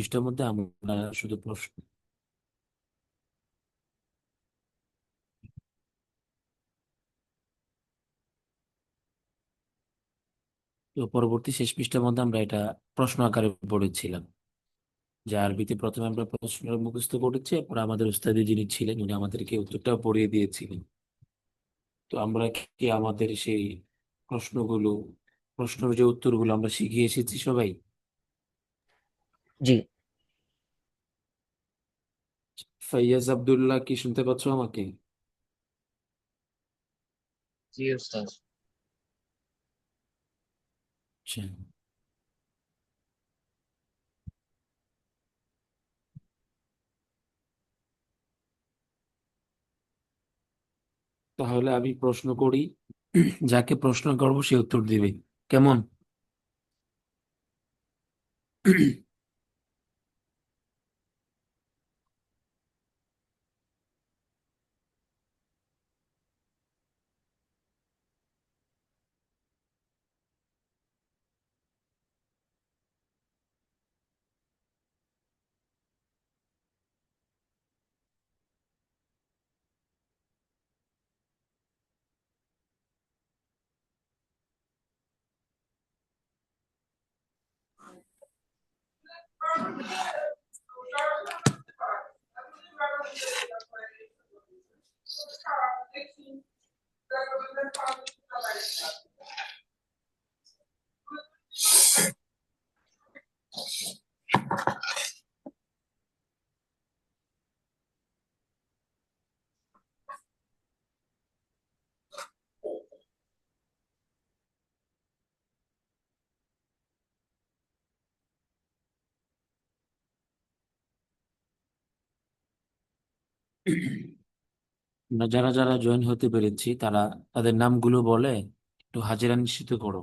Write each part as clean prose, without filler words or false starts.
পৃষ্ঠার মধ্যে আমরা শুধু প্রশ্ন, তো পরবর্তী শেষ পৃষ্ঠার মধ্যে আমরা এটা প্রশ্ন আকারে পড়েছিলাম, যে আরবিতে প্রথমে আমরা প্রশ্ন মুখস্থ করেছি, এরপর আমাদের উস্তাদি যিনি ছিলেন উনি আমাদেরকে উত্তরটাও পড়িয়ে দিয়েছিলেন। তো আমরা কি আমাদের সেই প্রশ্নগুলো, প্রশ্নের যে উত্তরগুলো আমরা শিখে এসেছি সবাই? জি। ফাইয়াজ আব্দুল্লাহ, কি শুনতে পাচ্ছ আমাকে? জি ওস্তাদ। আচ্ছা, তাহলে আমি প্রশ্ন করি, যাকে প্রশ্ন করবো সে উত্তর দিবে, কেমন? আমরা যারা যারা জয়েন হতে পেরেছি তারা তাদের নামগুলো বলে একটু হাজিরা নিশ্চিত করো,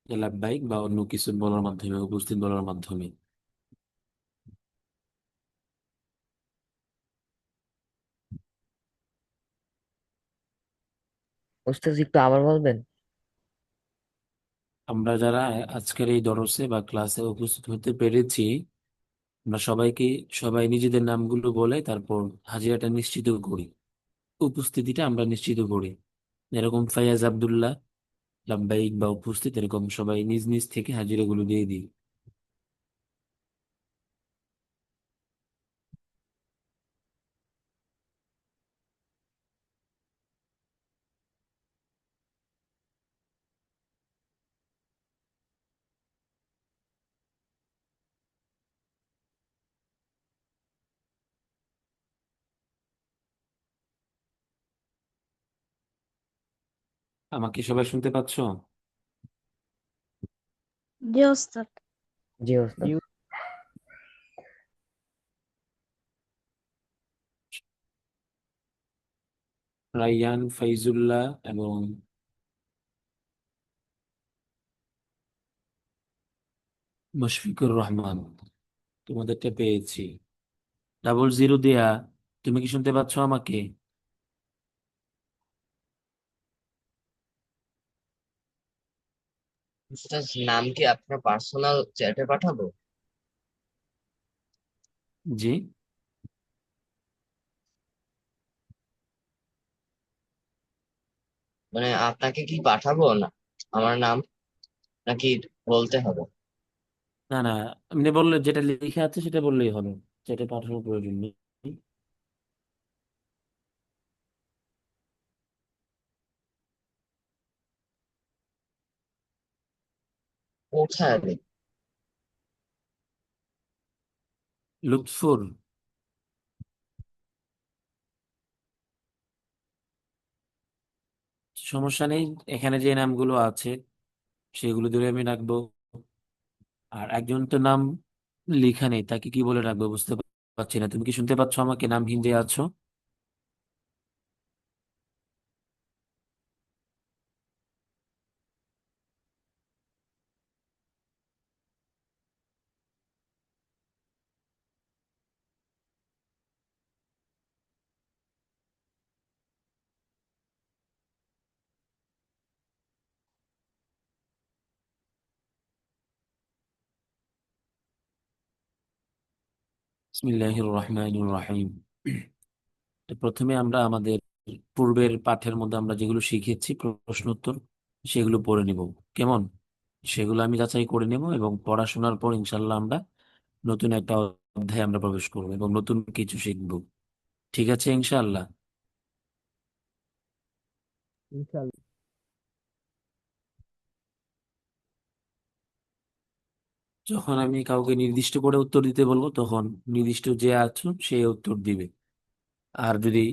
যে লাভবাহিক বা অন্য কিছু বলার মাধ্যমে, উপস্থিত বলার মাধ্যমে। ওস্তাদ একটু আবার বলবেন? আমরা যারা আজকের এই দরসে বা ক্লাসে উপস্থিত হতে পেরেছি, আমরা সবাইকে, সবাই নিজেদের নামগুলো বলে তারপর হাজিরাটা নিশ্চিত করি, উপস্থিতিটা আমরা নিশ্চিত করি। এরকম ফাইয়াজ আব্দুল্লাহ লাভবাহিক বা উপস্থিত, এরকম সবাই নিজ নিজ থেকে হাজিরাগুলো দিয়ে দিই। আমাকে সবাই শুনতে পাচ্ছ? জি ওস্তাদ। জি ওস্তাদ। রাইয়ান, ফাইজুল্লাহ এবং মুশফিকুর রহমান, তোমাদেরটা পেয়েছি। 00 দেয়া, তুমি কি শুনতে পাচ্ছ আমাকে? ওস্তাদ নাম কি আপনার পার্সোনাল চ্যাটে পাঠাবো? জি। মানে আপনাকে কি পাঠাবো না আমার নাম, নাকি বলতে হবে? না না, এমনি বললে, যেটা লিখে আছে সেটা বললেই হবে, যেটা পাঠানোর প্রয়োজন নেই। কোথায়? লুৎফুর, সমস্যা নেই, এখানে যে নামগুলো আছে সেগুলো ধরে আমি রাখবো। আর একজন তো নাম লেখা নেই, তাকে কি বলে রাখবো বুঝতে পারছি না। তুমি কি শুনতে পাচ্ছ আমাকে? নামহীন যে আছো। বিসমিল্লাহির রহমানির রহিম। তো প্রথমে আমরা আমাদের পূর্বের পাঠের মধ্যে আমরা যেগুলো শিখেছি প্রশ্ন উত্তর সেগুলো পড়ে নিব। কেমন? সেগুলো আমি যাচাই করে নেব এবং পড়াশোনার পর ইনশাল্লাহ আমরা নতুন একটা অধ্যায়ে আমরা প্রবেশ করবো এবং নতুন কিছু শিখব। ঠিক আছে ইনশাল্লাহ। ইনশাল্লাহ। যখন আমি কাউকে নির্দিষ্ট করে উত্তর দিতে বলবো তখন নির্দিষ্ট যে আছো সে উত্তর দিবে। আর যদি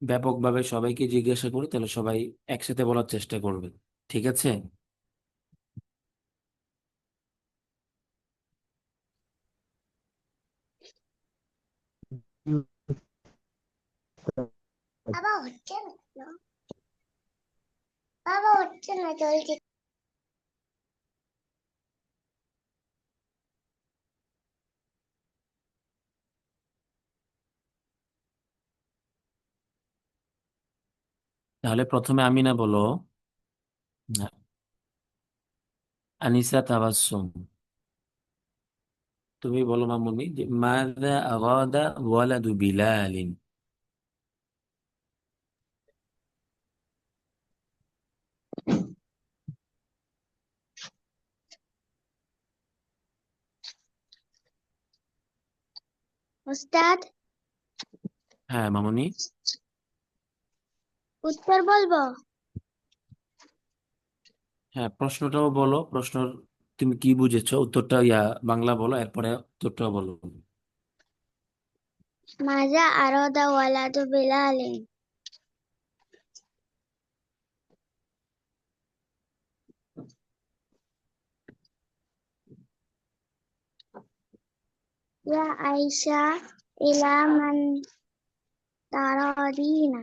ব্যাপকভাবে সবাইকে জিজ্ঞাসা করি তাহলে সবাই একসাথে বলার চেষ্টা করবে। ঠিক আছে? বাবা হচ্ছে না কেন? বাবা হচ্ছে না চলছে। তাহলে প্রথমে আমিনা বলো। না, আনিসা তাবাসসুম। তুমি বলো মামুনি যে মাযা আরাদা ওয়ালাদু বিলালিন। উস্তাদ, হ্যাঁ মামুনি। উত্তর বলবো? হ্যাঁ, প্রশ্নটাও বলো। প্রশ্ন তুমি কি বুঝেছো উত্তরটা বাংলা বলো, এরপরে উত্তরটাও বলো। মাজা আরদা ওয়ালাদু বিলালিন। ইয়া আয়েশা ইলা মান তারাদিনা।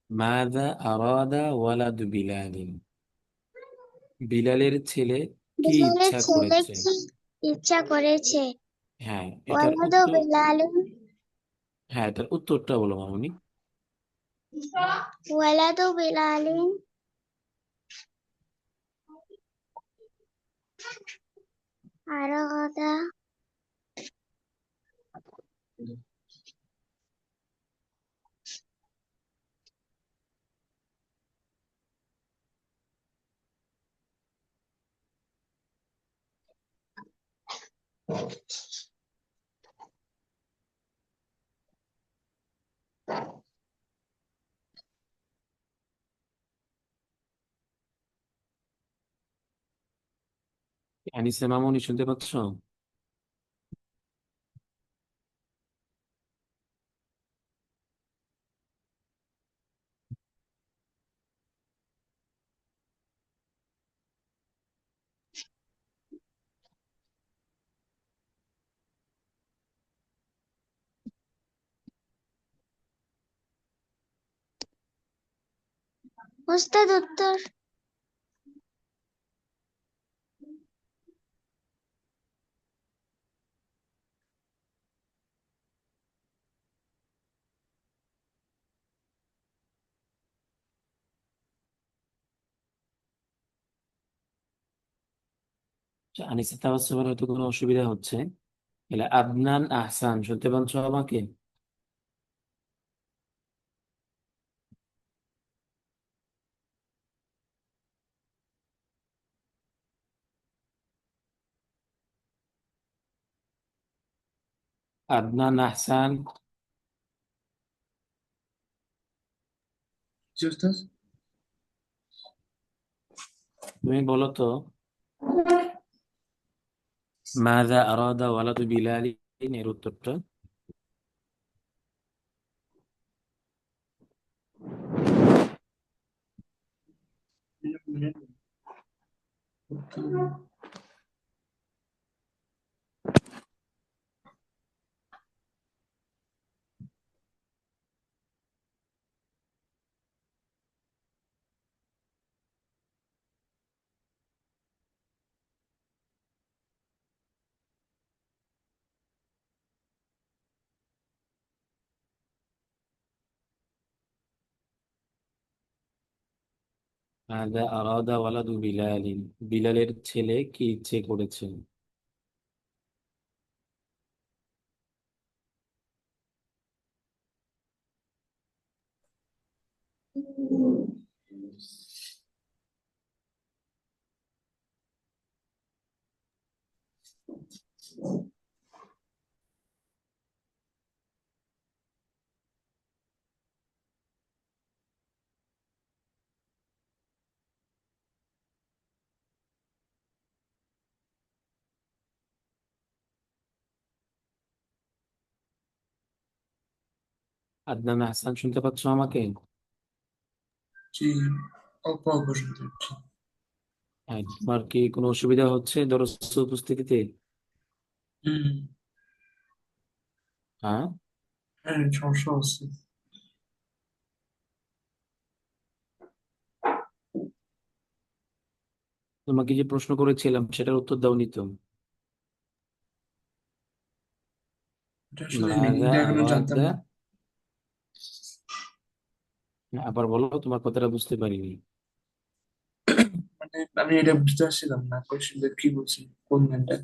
মাযা আরাদা ওয়ালাদু বিলালিন। বিলালের ছেলে কি বিলালের ইচ্ছা ছেলে করেছে? কি ইচ্ছা করেছে? হ্যাঁ, এটার ওয়ালাদু উত্তর। বিলালিন। হ্যাঁ, এটার উত্তরটা বলো মামুনি। ওয়ালাদু বিলালিন আরদা আনিসা মামুনি শুনতে পাচ্ছ? উস্তাদ উত্তর। আচ্ছা, আনিসা তাবাসসুমের হয়তো কোনো অসুবিধা হচ্ছে। তাহলে আদনান আহসান শুনতে পাচ্ছ আমাকে? আদনান আহসান। জি উস্তাদ। তুমি বলো তো মাযা আরাদা ওয়ালাদু বিলালিন এর উত্তরটা। মাযা আরাদা ওয়ালাদু বিলালিন, বিলালের ছেলে কি ইচ্ছে করেছে? আদনান হাসান, শুনতে পাচ্ছ আমাকে? জি, অল্প অল্প শুনতে পাচ্ছি। হ্যাঁ, তোমার কি কোনো অসুবিধা হচ্ছে দরজে উপস্থিতিতে? হুম। হ্যাঁ। হ্যাঁ, সমস্যা হচ্ছে। তোমাকে যে প্রশ্ন করেছিলাম সেটার উত্তর দাওনি তো। এটা আসলে মাযা মিনিংটা এখনো জানতাম আরাদা, না। আবার বলো, তোমার কথাটা বুঝতে পারিনি। মানে আমি এটা বুঝতে পারছিলাম না কোয়েশ্চেনটা কি বলছি, কোন ম্যানটা।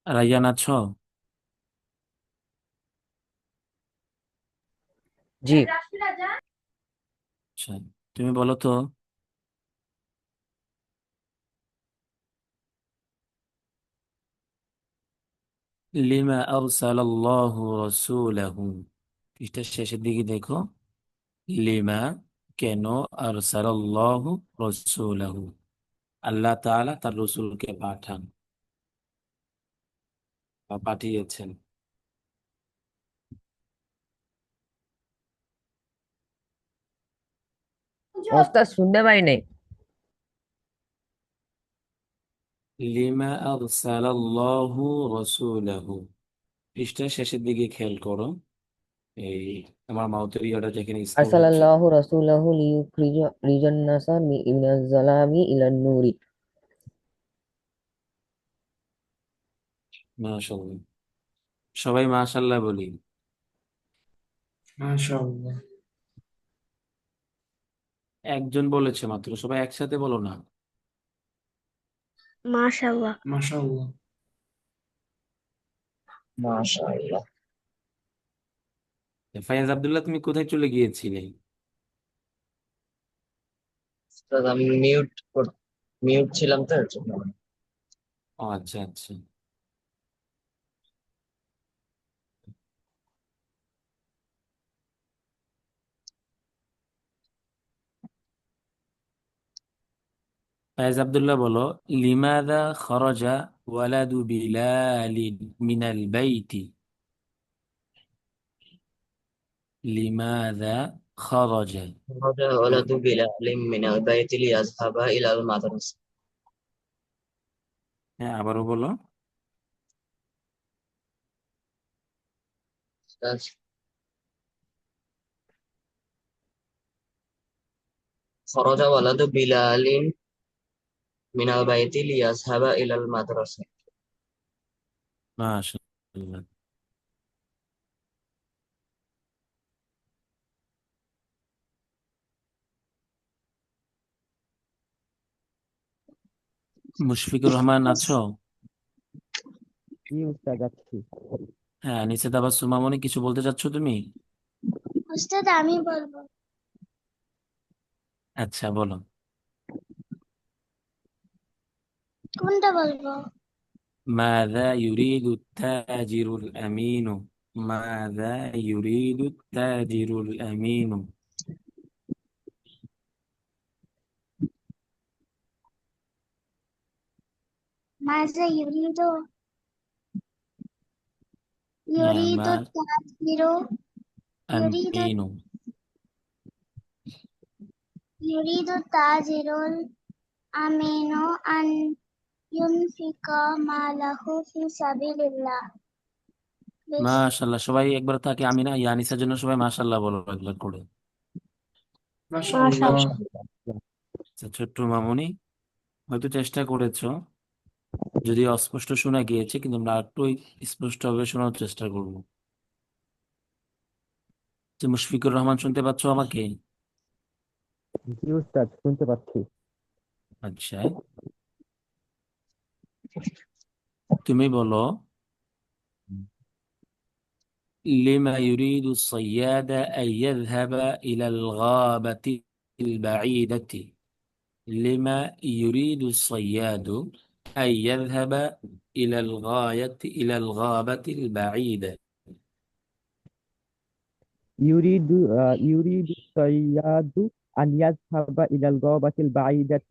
রায়ান আছো? জি। আচ্ছা, তুমি বলো তো, লিমা আরসালাল্লাহু রাসূলাহু, পৃষ্ঠার শেষের দিকে দেখো। লিমা, কেন, আরসালাল্লাহু রাসূলাহু, আল্লাহ তাআলা তার রাসূলকে পাঠান বা পাঠিয়েছেন। ওস্তাদ শুনতে পাই নাই। লিমা আরসালাল্লাহু রাসূলাহু, পৃষ্ঠার শেষের দিকে খেয়াল করো। এই আমার মাউথের ইয়াটা যেখানে স্ক্রল হচ্ছে। আরসালাল্লাহু রাসূলাহু লিইউখরিজান নাসা মিনাজ যালামি ইলান নূরি। মাশাআল্লাহ, সবাই মাশাআল্লাহ বলি। মাশাআল্লাহ। একজন বলেছে মাত্র, সবাই একসাথে বলো না। মাশাআল্লাহ। মাশাআল্লাহ। মাশাআল্লাহ। ফায়াজ আব্দুল্লাহ, তুমি কোথায় চলে গিয়েছিলে? উস্তাদ, আমি মিউট ছিলাম তো এর জন্য। ও আচ্ছা আচ্ছা। ফায়াজ আব্দুল্লাহ বলো, লিমাদা খরজা ওয়ালাদু বিলালিন মিনাল বাইতি, লিমাদা খরজা। خرج ولد بلال من البيت ليذهب إلى المدرسة. হ্যাঁ, আবারও বলো। أستاذ، خرج ولد بلال من البيت ليذهب إلى المدرسة. মাশাআল্লাহ। মুশফিকুর রহমান আছো? জি উস্তাদ, যাচ্ছি। হ্যাঁ, নিচে আবার সুমামনি, কিছু বলতে চাচ্ছ তুমি? উস্তাদ আমি বলবো। আচ্ছা বলো। কোনটা বলবো? ماذا يريد التاجر الأمين؟ ماذا يريد التاجر الأمين؟ ماذا يريد হ্যাঁ يريد মা التاجر يريد আমিনু يريد التاجر الأمين أن ينفق ماله في سبيل الله বেশ মাশাল্লাহ। সবাই একবার তাকে আমিনা ইয়ানিসার জন্য সবাই মাশাল্লাহ বলো একবার করে। মাশাআল্লাহ। মাশাআল্লাহ। আচ্ছা, ছোট্ট মামুনি, হয়তো চেষ্টা করেছো, যদি অস্পষ্ট শোনা গিয়েছে, কিন্তু আমরা একটু স্পষ্ট ভাবে শোনার চেষ্টা করবো। যে মুশফিকুর রহমান, শুনতে পাচ্ছো আমাকে? জি উস্তাদ, শুনতে পাচ্ছি। আচ্ছা, তুমি বলো, لما يريد الصياد أن يذهب إلى الغابة البعيدة؟ لما يريد الصياد أن يذهب إلى الغابة البعيدة؟ يريد الصياد أن يذهب إلى الغابة البعيدة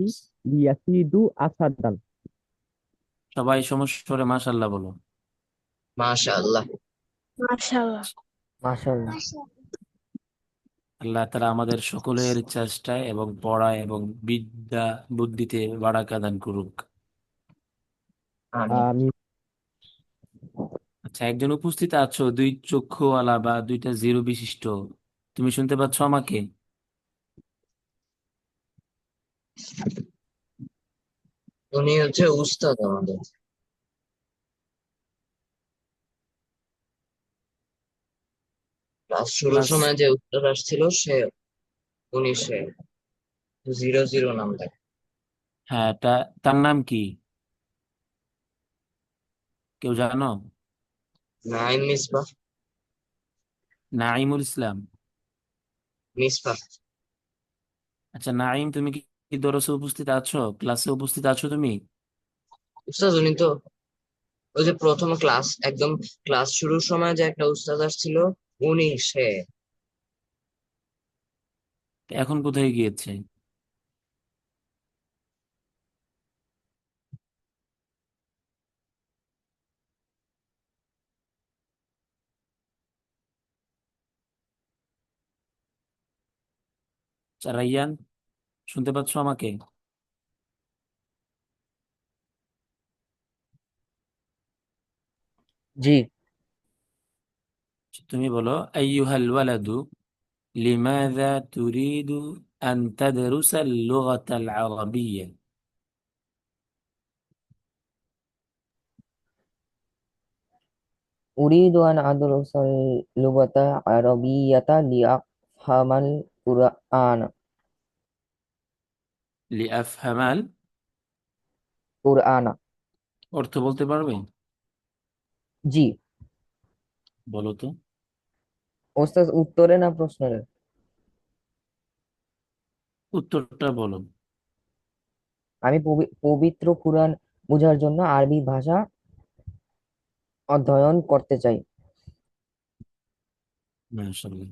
ليصيد أسدا. সবাই সমস্বরে মাশাল্লাহ বলো। মাশাআল্লাহ। মাশাআল্লাহ মাশাআল্লাহ। আল্লাহ তাআলা আমাদের সকলের চেষ্টায় এবং পড়ায় এবং বিদ্যা বুদ্ধিতে বারাকা দান করুক। আমিন। আমি আচ্ছা, একজন উপস্থিত আছো, দুই চক্ষুওয়ালা বা দুইটা জিরো বিশিষ্ট, তুমি শুনতে পাচ্ছ আমাকে? উনি হচ্ছে উস্তাদ আমাদের। ক্লাস শুরুর ক্লাস, সময় যে উস্তাদ আসছিল সে 00 নাম দেয়। হ্যাঁ, তার নাম কি, কেউ জানো? নাইম মিসবাহ। নাঈমুল ইসলাম। মিসবাহ। আচ্ছা নাঈম, তুমি কি কি দরসে উপস্থিত আছো, ক্লাসে উপস্থিত আছো তুমি? উস্তাদ উনি তো ওই যে প্রথম একদম ক্লাস শুরুর সময় যে একটা উস্তাদ আসছিল উনি সে। এখন কোথায় গিয়েছে? আচ্ছা, রাইয়ান, শুনতে পাচ্ছ আমাকে? জি। তুমি বলো, আইয়ুহাল ওয়ালাদু লিমাযা তুরিদু আন তাদরুসা আল-লুগাতাল আরাবিয়্যা? أريد أن أدرس اللغة العربية لأفهم القرآن. লিআফহামাল, قرآن. অর্থ বলতে পারবে? জি। বলো তো। ওস্তাদ, উত্তরে না প্রশ্নের? উত্তরটা বলো। আমি পবিত্র কুরআন বোঝার জন্য আরবি ভাষা অধ্যয়ন করতে চাই। মাশাআল্লাহ,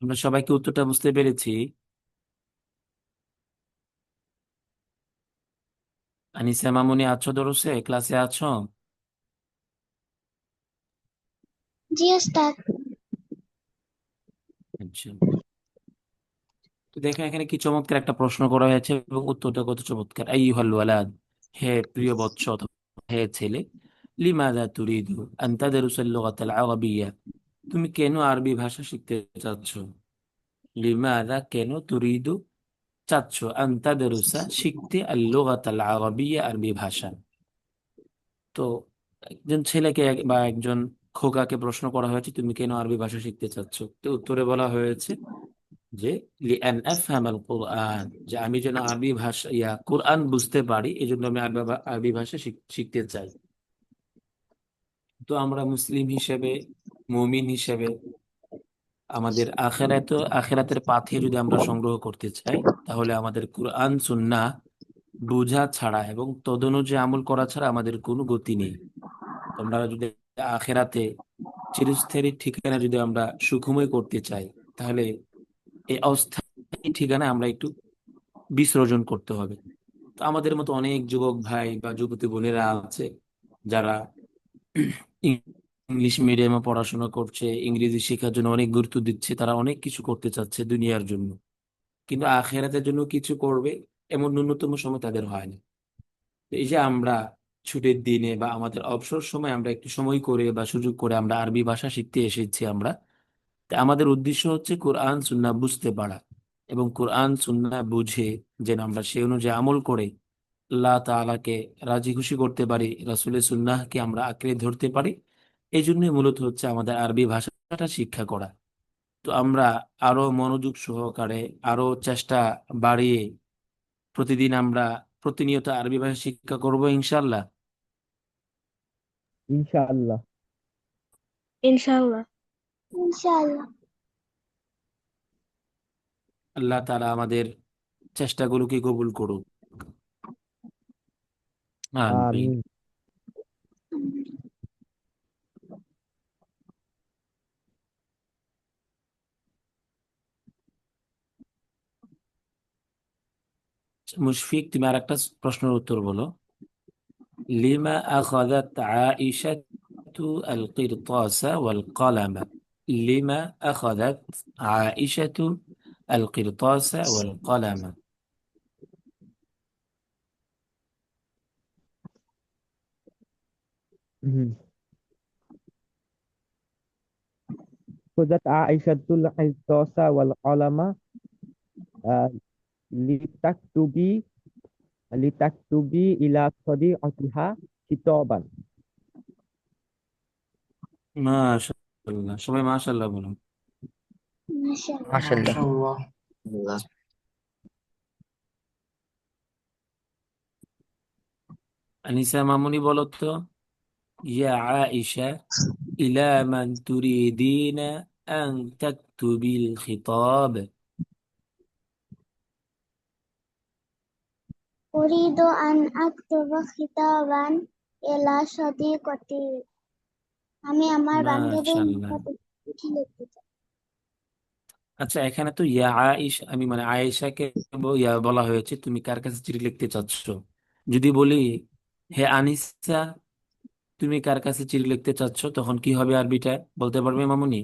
আমরা সবাইকে উত্তরটা বুঝতে পেরেছি। আনিসা মামুনি, আছো দরসে, ক্লাসে আছো? জি ওস্তাদ আচ্ছা, তো দেখো এখানে কি চমৎকার একটা প্রশ্ন করা হয়েছে এবং উত্তরটা কত চমৎকার। আইয়ুহাল ওয়ালাদ, হে প্রিয় বৎস অথবা হে ছেলে, লিমাযা তুরিদু আন তাদরুসাল লুগাতাল আরাবিয়্যা, তুমি কেন আরবি ভাষা শিখতে চাচ্ছ? লিমাযা, কেন, তুরিদু, চাচ্ছ, আন তাদরুসা, শিখতে, আল লুগাতাল আরাবিয়্যা, আরবি ভাষা। তো একজন ছেলেকে বা একজন খোকাকে প্রশ্ন করা হয়েছে, তুমি কেন আরবি ভাষা শিখতে চাচ্ছ? তো উত্তরে বলা হয়েছে যে লিআন আফহামাল কুরআন, যে আমি যেন আরবি ভাষা কোরআন বুঝতে পারি, এই জন্য আমি আরবি ভাষা শিখতে চাই। তো আমরা মুসলিম হিসেবে, মুমিন হিসেবে, আমাদের আখেরাতের পাথে যদি আমরা সংগ্রহ করতে চাই, তাহলে আমাদের কোরআন সুন্নাহ বোঝা ছাড়া এবং তদনুযায়ী আমল করা ছাড়া আমাদের কোনো গতি নেই। তো আমরা যদি আখেরাতে চিরস্থায়ী ঠিকানা যদি আমরা সুখময় করতে চাই, তাহলে এই অস্থায়ী ঠিকানা আমরা একটু বিসর্জন করতে হবে। তো আমাদের মতো অনেক যুবক ভাই বা যুবতী বোনেরা আছে যারা ইংলিশ মিডিয়ামে পড়াশোনা করছে, ইংরেজি শেখার জন্য অনেক গুরুত্ব দিচ্ছে, তারা অনেক কিছু করতে চাচ্ছে দুনিয়ার জন্য, কিন্তু আখেরাতের জন্য কিছু করবে এমন ন্যূনতম সময় তাদের হয় না। তো এই যে আমরা ছুটির দিনে বা আমাদের অবসর সময় আমরা একটু সময় করে বা সুযোগ করে আমরা আরবি ভাষা শিখতে এসেছি আমরা, তা আমাদের উদ্দেশ্য হচ্ছে কোরআন সুন্নাহ বুঝতে পারা, এবং কোরআন সুন্নাহ বুঝে যেন আমরা সে অনুযায়ী আমল করে আল্লাহ তাআলাকে রাজি খুশি করতে পারি, রাসূলের সুন্নাহকে আমরা আঁকড়ে ধরতে পারি। এই জন্যই মূলত হচ্ছে আমাদের আরবি ভাষাটা শিক্ষা করা। তো আমরা আরো মনোযোগ সহকারে, আরো চেষ্টা বাড়িয়ে প্রতিদিন আমরা প্রতিনিয়ত আরবি ভাষা শিক্ষা করব ইনশাল্লাহ। ইনশাআল্লাহ। ইনশাআল্লাহ। ইনশাআল্লাহ। আল্লাহ তাআলা আমাদের চেষ্টাগুলোকে কবুল করুক, আমিন। আমিন। মুশফিক, তুমি আর একটা প্রশ্নের উত্তর বলো। লিমা আখাযাত আয়েশাতু আল কিরতাসা ওয়াল কলামা। লিমা আখাযাত আয়েশাতু আল কিরতাসা ওয়াল কলামা। হুম। خذت عائشة القرطاس والقلم آه، لتكتبي لتكتبي إلى صديقتها خطابا. মাশাআল্লাহ, সবাই মাশাআল্লাহ বলো। মাশাআল্লাহ। ما মাশাআল্লাহ। شاء الله. আল্লাহ। আনিসা মামুনি বলো তো, ইয়া আয়েশা ইলা মান তুরিদিনা আন তাকতুবিল খিতাব। أريد أن أكتب خطابا إلى صديقتي. আমি আমার বান্ধবীর মাশাআল্লাহ। নিকট চিঠি লিখতে চাই। আচ্ছা, এখানে তো ইয়া আয়েশা, আমি মানে আয়েশাকে ইয়া বলা হয়েছে, তুমি কার কাছে চিঠি লিখতে চাচ্ছ? যদি বলি হে আনিসা, তুমি কার কাছে চিঠি লিখতে চাচ্ছ, তখন কি হবে আরবিটা বলতে পারবে মামুনি?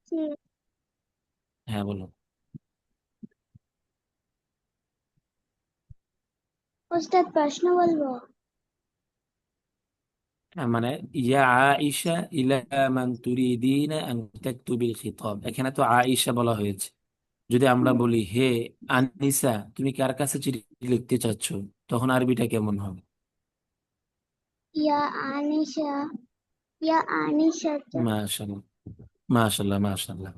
জি। হ্যাঁ বলো। ওস্তাদ প্রশ্ন বলবো? হ্যাঁ, মানে ইয়া আয়েশা ইলা মান তুরিদিনা আন তাকতুবিল খিতাব, এখানে তো আয়েশা বলা হয়েছে। যদি আমরা বলি হে আনিসা, তুমি কার কাছে চিঠি লিখতে চাচ্ছ, তখন আরবিটা কেমন হবে? ইয়া আনিশা, ইয়া আনিশা। মাশাআল্লাহ, মাশাআল্লাহ, মাশাআল্লাহ।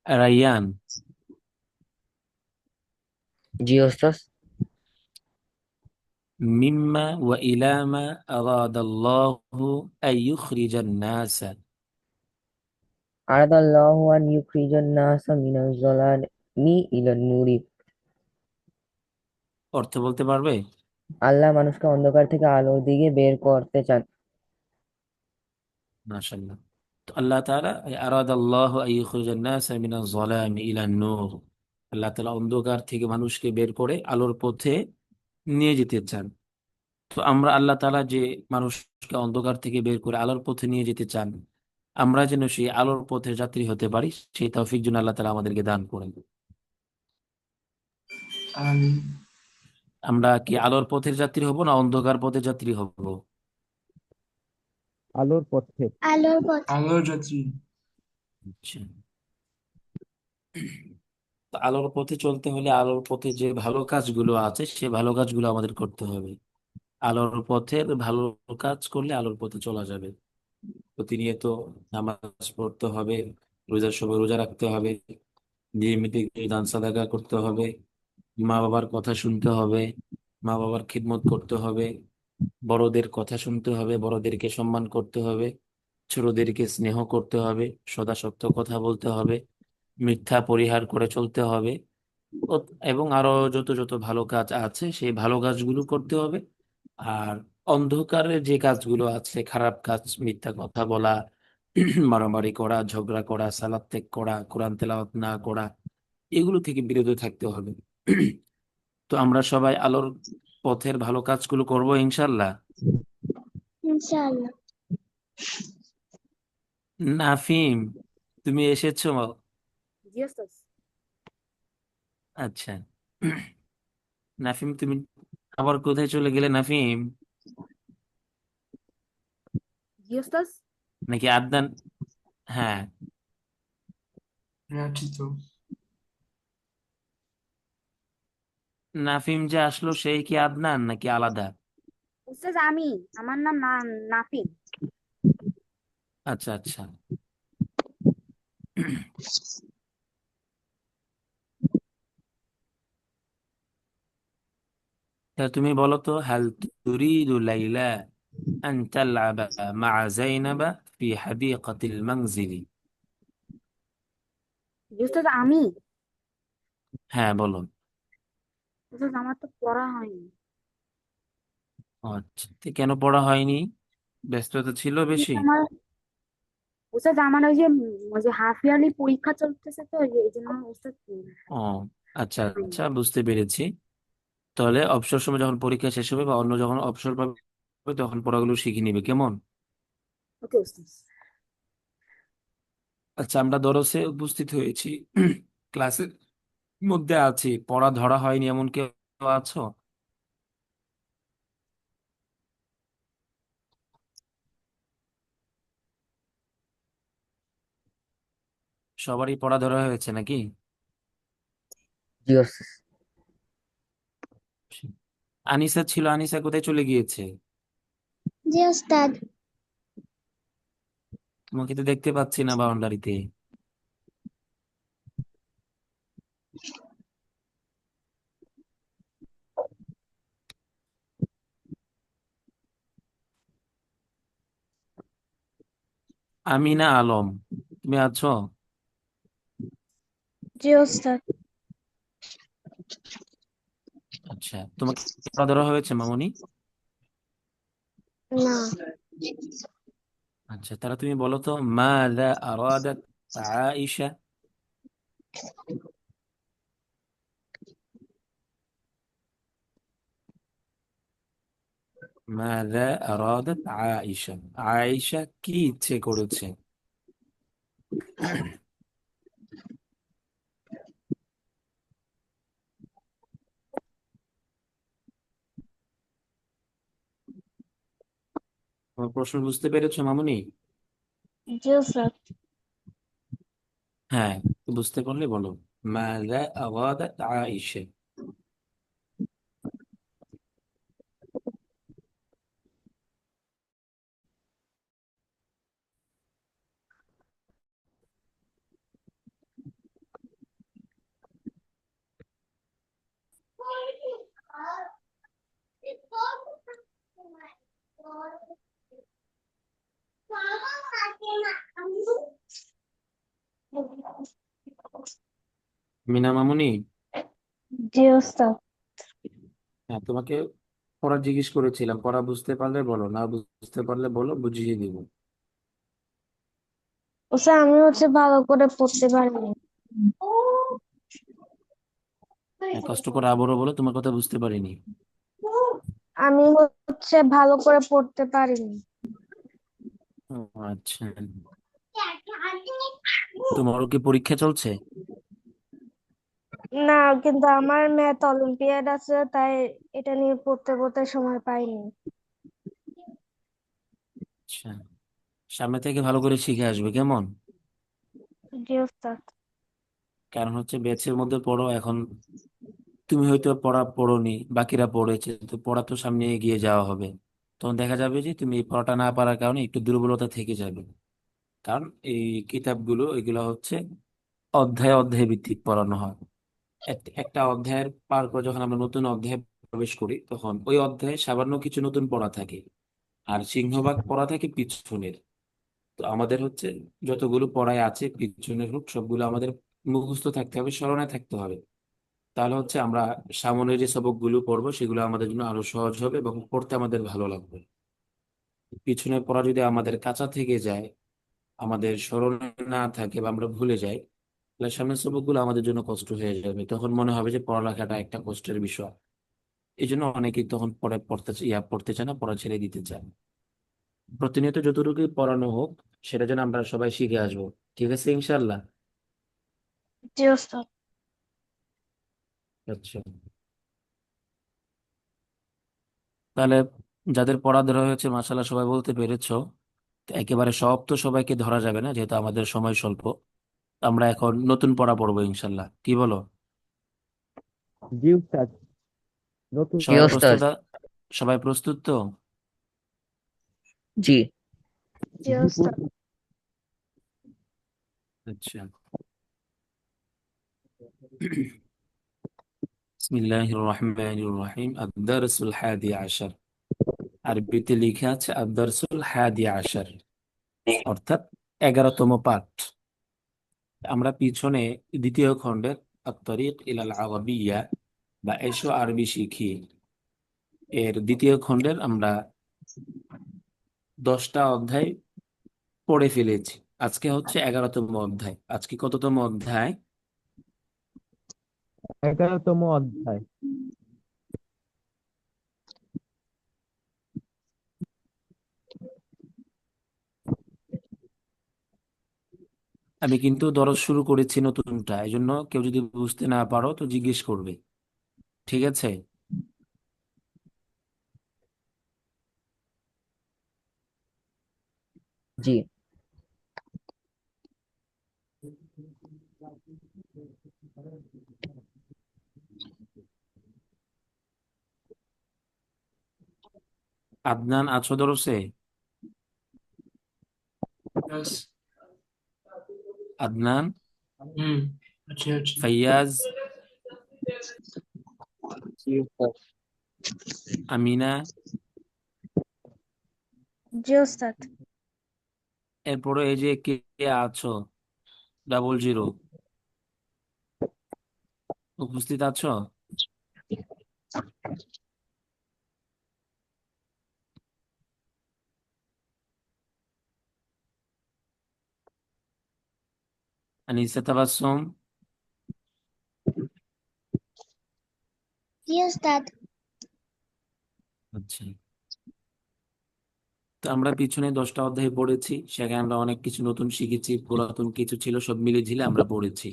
রাইয়ান, জি ওস্তাদ। মিম্মা ওয়া ইলামা আরাদাল্লাহু আন ইউখরিজান নাসা। أراد الله أن يخرج الناس من الظلام إلى النور. অর্থ বলতে পারবে? আল্লাহ মানুষকে অন্ধকার থেকে আলোর দিকে বের করতে চান। মাশাআল্লাহ। তো আল্লাহ তাআলা আরাদাল্লাহু আন ইউখরিজান নাসা মিনাজ যালামি ইলান নূর, আল্লাহ তাআলা অন্ধকার থেকে মানুষকে বের করে আলোর পথে নিয়ে যেতে চান। তো আমরা আল্লাহ তাআলা যে মানুষকে অন্ধকার থেকে বের করে আলোর পথে নিয়ে যেতে চান, আমরা যেন সেই আলোর পথের যাত্রী হতে পারি, সেই তৌফিক যেন আল্লাহ তাআলা আমাদেরকে দান করেন। آمين. আমরা কি আলোর পথের যাত্রী হব না অন্ধকার পথের যাত্রী হব? আলোর পথে। আলোর পথে। على جتي. আচ্ছা। তো আলোর পথে চলতে হলে আলোর পথে যে ভালো কাজগুলো আছে সে ভালো কাজগুলো আমাদের করতে হবে। আলোর পথের ভালো কাজ করলে আলোর পথে চলা যাবে। প্রতিনিয়ত নামাজ পড়তে হবে, রোজার সময় রোজা রাখতে হবে, নিয়মিত দান সাদাকা করতে হবে, মা বাবার কথা শুনতে হবে, মা বাবার খিদমত করতে হবে, বড়দের কথা শুনতে হবে, বড়দেরকে সম্মান করতে হবে, ছোটদেরকে স্নেহ করতে হবে, সদা সত্য কথা বলতে হবে, মিথ্যা পরিহার করে চলতে হবে, এবং আরো যত যত ভালো কাজ আছে সেই ভালো কাজগুলো করতে হবে। আর অন্ধকারে যে কাজগুলো আছে, খারাপ কাজ, মিথ্যা কথা বলা, মারামারি করা, ঝগড়া করা, সালাত ত্যাগ করা, কোরআন তেলাওয়াত না করা, এগুলো থেকে বিরত থাকতে হবে। তো আমরা সবাই আলোর পথের ভালো কাজগুলো করব ইনশাল্লাহ। ইনশাআল্লাহ। নাফিম, তুমি এসেছো? জি ওস্তাদ। আচ্ছা। নাফিম, তুমি আবার কোথায় চলে গেলে নাফিম? জি ওস্তাদ। নাকি আদনান? হ্যাঁ। হ্যাঁ আছি তো। নাফিম যে আসলো সেই কি আদনান নাকি আলাদা? ওস্তাদ আমার নাম নাফিন। আচ্ছা আচ্ছা। তা তুমি বলো তো, হাল তুরিদু লাইলা আন তালআবা মা যাইনাবা ফি হাদিকাতিল মানজিলি। জি ওস্তাদ হ্যাঁ বলো। ওস্তাদ আমার তো পড়া হয়নি। আচ্ছা, তো কেন পড়া হয়নি? ব্যস্ততা ছিল বেশি? আমার ওস্তাদ আমার ওই যে হাফ ইয়ারলি পরীক্ষা চলতেছে, তো এই জন্য ওস্তাদ ও আচ্ছা হয়নি। আচ্ছা, বুঝতে পেরেছি। তাহলে অবসর সময় যখন পরীক্ষা শেষ হবে বা অন্য যখন অবসর পাবে তখন পড়াগুলো শিখে নিবে, কেমন? ওকে ওস্তাদ। আচ্ছা, আমরা দরসে উপস্থিত হয়েছি, ক্লাসের মধ্যে আছি, পড়া ধরা হয়নি এমন কেউ আছো? সবারই পড়া ধরা হয়েছে নাকি? জি ওস্তাদ। আনিসা ছিল, আনিসা কোথায় চলে গিয়েছে? জি ওস্তাদ। তোমাকে তো দেখতে পাচ্ছি না বাউন্ডারিতে। আমিনা আলম, তুমি আছো? জি ওস্তাদ। আচ্ছা, তোমাকে পড়া ধরা হয়েছে মামুনি? না। আচ্ছা, তাহলে তুমি বলো তো, মাযা আরাদাত আয়েশা। মাযা আরাদাত আয়েশা, আয়েশা কি ইচ্ছে করেছে? তোমার প্রশ্ন বুঝতে পেরেছো মামুনি? জি ওস্তাদ। হ্যাঁ, তো বুঝতে পারলে বলো, মাযা আরাদাত আয়েশা। মিনা মামুনি, জি ওস্তাদ। হ্যাঁ তোমাকে পড়া জিজ্ঞেস করেছিলাম, পড়া বুঝতে পারলে বলো, না বুঝতে পারলে বলো, বুঝিয়ে দিব। ওস্তাদ আমি ভালো করে পড়তে পারিনি। হ্যাঁ, কষ্ট করে আবারও বলো, তোমার কথা বুঝতে পারিনি। আমি ভালো করে পড়তে পারিনি। ও, আচ্ছা। তোমারও কি পরীক্ষা চলছে? না, কিন্তু আমার ম্যাথ অলিম্পিয়াড আছে, তাই এটা নিয়ে পড়তে পড়তে সময় পাইনি। আচ্ছা, সামনে থেকে ভালো করে শিখে আসবে, কেমন? জি ওস্তাদ। কারণ হচ্ছে ব্যাচের মধ্যে পড়ো এখন, তুমি হয়তো পড়া পড়োনি, বাকিরা পড়েছে, তো পড়া তো সামনে এগিয়ে যাওয়া হবে। তখন দেখা যাবে যে তুমি এই পড়াটা না পারার কারণে একটু দুর্বলতা থেকে যাবে। কারণ এই কিতাবগুলো এগুলো হচ্ছে অধ্যায় অধ্যায় ভিত্তিক পড়ানো হয়। একটা অধ্যায়ের পার করে যখন আমরা নতুন অধ্যায়ে প্রবেশ করি তখন ওই অধ্যায়ে সামান্য কিছু নতুন পড়া থাকে, আর সিংহভাগ পড়া থাকে পিছনের। তো আমাদের হচ্ছে যতগুলো পড়ায় আছে পিছনের হোক, সবগুলো আমাদের মুখস্থ থাকতে হবে, স্মরণে থাকতে হবে। তাহলে হচ্ছে আমরা সামনে যে সবকগুলো পড়বো সেগুলো আমাদের জন্য আরো সহজ হবে এবং পড়তে আমাদের ভালো লাগবে। পিছনে পড়া যদি আমাদের কাঁচা থেকে যায়, আমাদের স্মরণে না থাকে বা আমরা ভুলে যাই, তাহলে সামনের সবকগুলো আমাদের জন্য কষ্ট হয়ে যাবে, তখন মনে হবে যে পড়ালেখাটা একটা কষ্টের বিষয়। এই জন্য অনেকেই তখন পড়তে চায় না, পড়া ছেড়ে দিতে চায়। প্রতিনিয়ত যতটুকু পড়ানো হোক সেটা যেন আমরা সবাই শিখে আসবো। ঠিক আছে ইনশাল্লাহ। জি ওস্তাদ। আচ্ছা, তাহলে যাদের পড়া ধরা হয়েছে মাশাআল্লাহ সবাই বলতে পেরেছো। তো একেবারে সব তো সবাইকে ধরা যাবে না, যেহেতু আমাদের সময় স্বল্প। আমরা এখন নতুন পড়া পড়বো ইনশাল্লাহ, কি বলো? জি উস্তাদ, নতুন জি সবাই পড়া ওস্তাদ। প্রস্তুত সবাই প্রস্তুত তো? জি। জি জি ওস্তাদ। আচ্ছা। বিসমিল্লাহির রহমানির রহিম। আদ-দারসুল হাদি আশার, আরবিতে লিখা আছে আদ-দারসুল হাদি আশার, অর্থাৎ 11তম পাঠ। আমরা পিছনে দ্বিতীয় খণ্ডের আত-তারিক ইলাল আরাবিয়্যা বা এসো আরবি শিখি এর দ্বিতীয় খণ্ডের আমরা 10টা অধ্যায় পড়ে ফেলেছি। আজকে হচ্ছে 11তম অধ্যায়। আজকে কততম অধ্যায়? 11তম অধ্যায়। আমি কিন্তু দরজ শুরু করেছি নতুনটা, এই জন্য কেউ যদি বুঝতে না পারো তো জিজ্ঞেস করবে, ঠিক আছে? জি। আদনান আছো দরসে? ব্যাস। আদনান, হুম। আচ্ছা আচ্ছা। ফাইয়াজ, জি ওস্তাদ। আমিনা, জি ওস্তাদ। এরপরে এই যে কে কে আছো, 00, উপস্থিত আছো? আনিসা, তাবাসসুম, জি ওস্তাদ। আচ্ছা। তো আমরা পিছনে 10টা অধ্যায় পড়েছি, সেখানে আমরা অনেক কিছু নতুন শিখেছি, পুরাতন কিছু ছিল সব মিলে ঝিলে আমরা পড়েছি।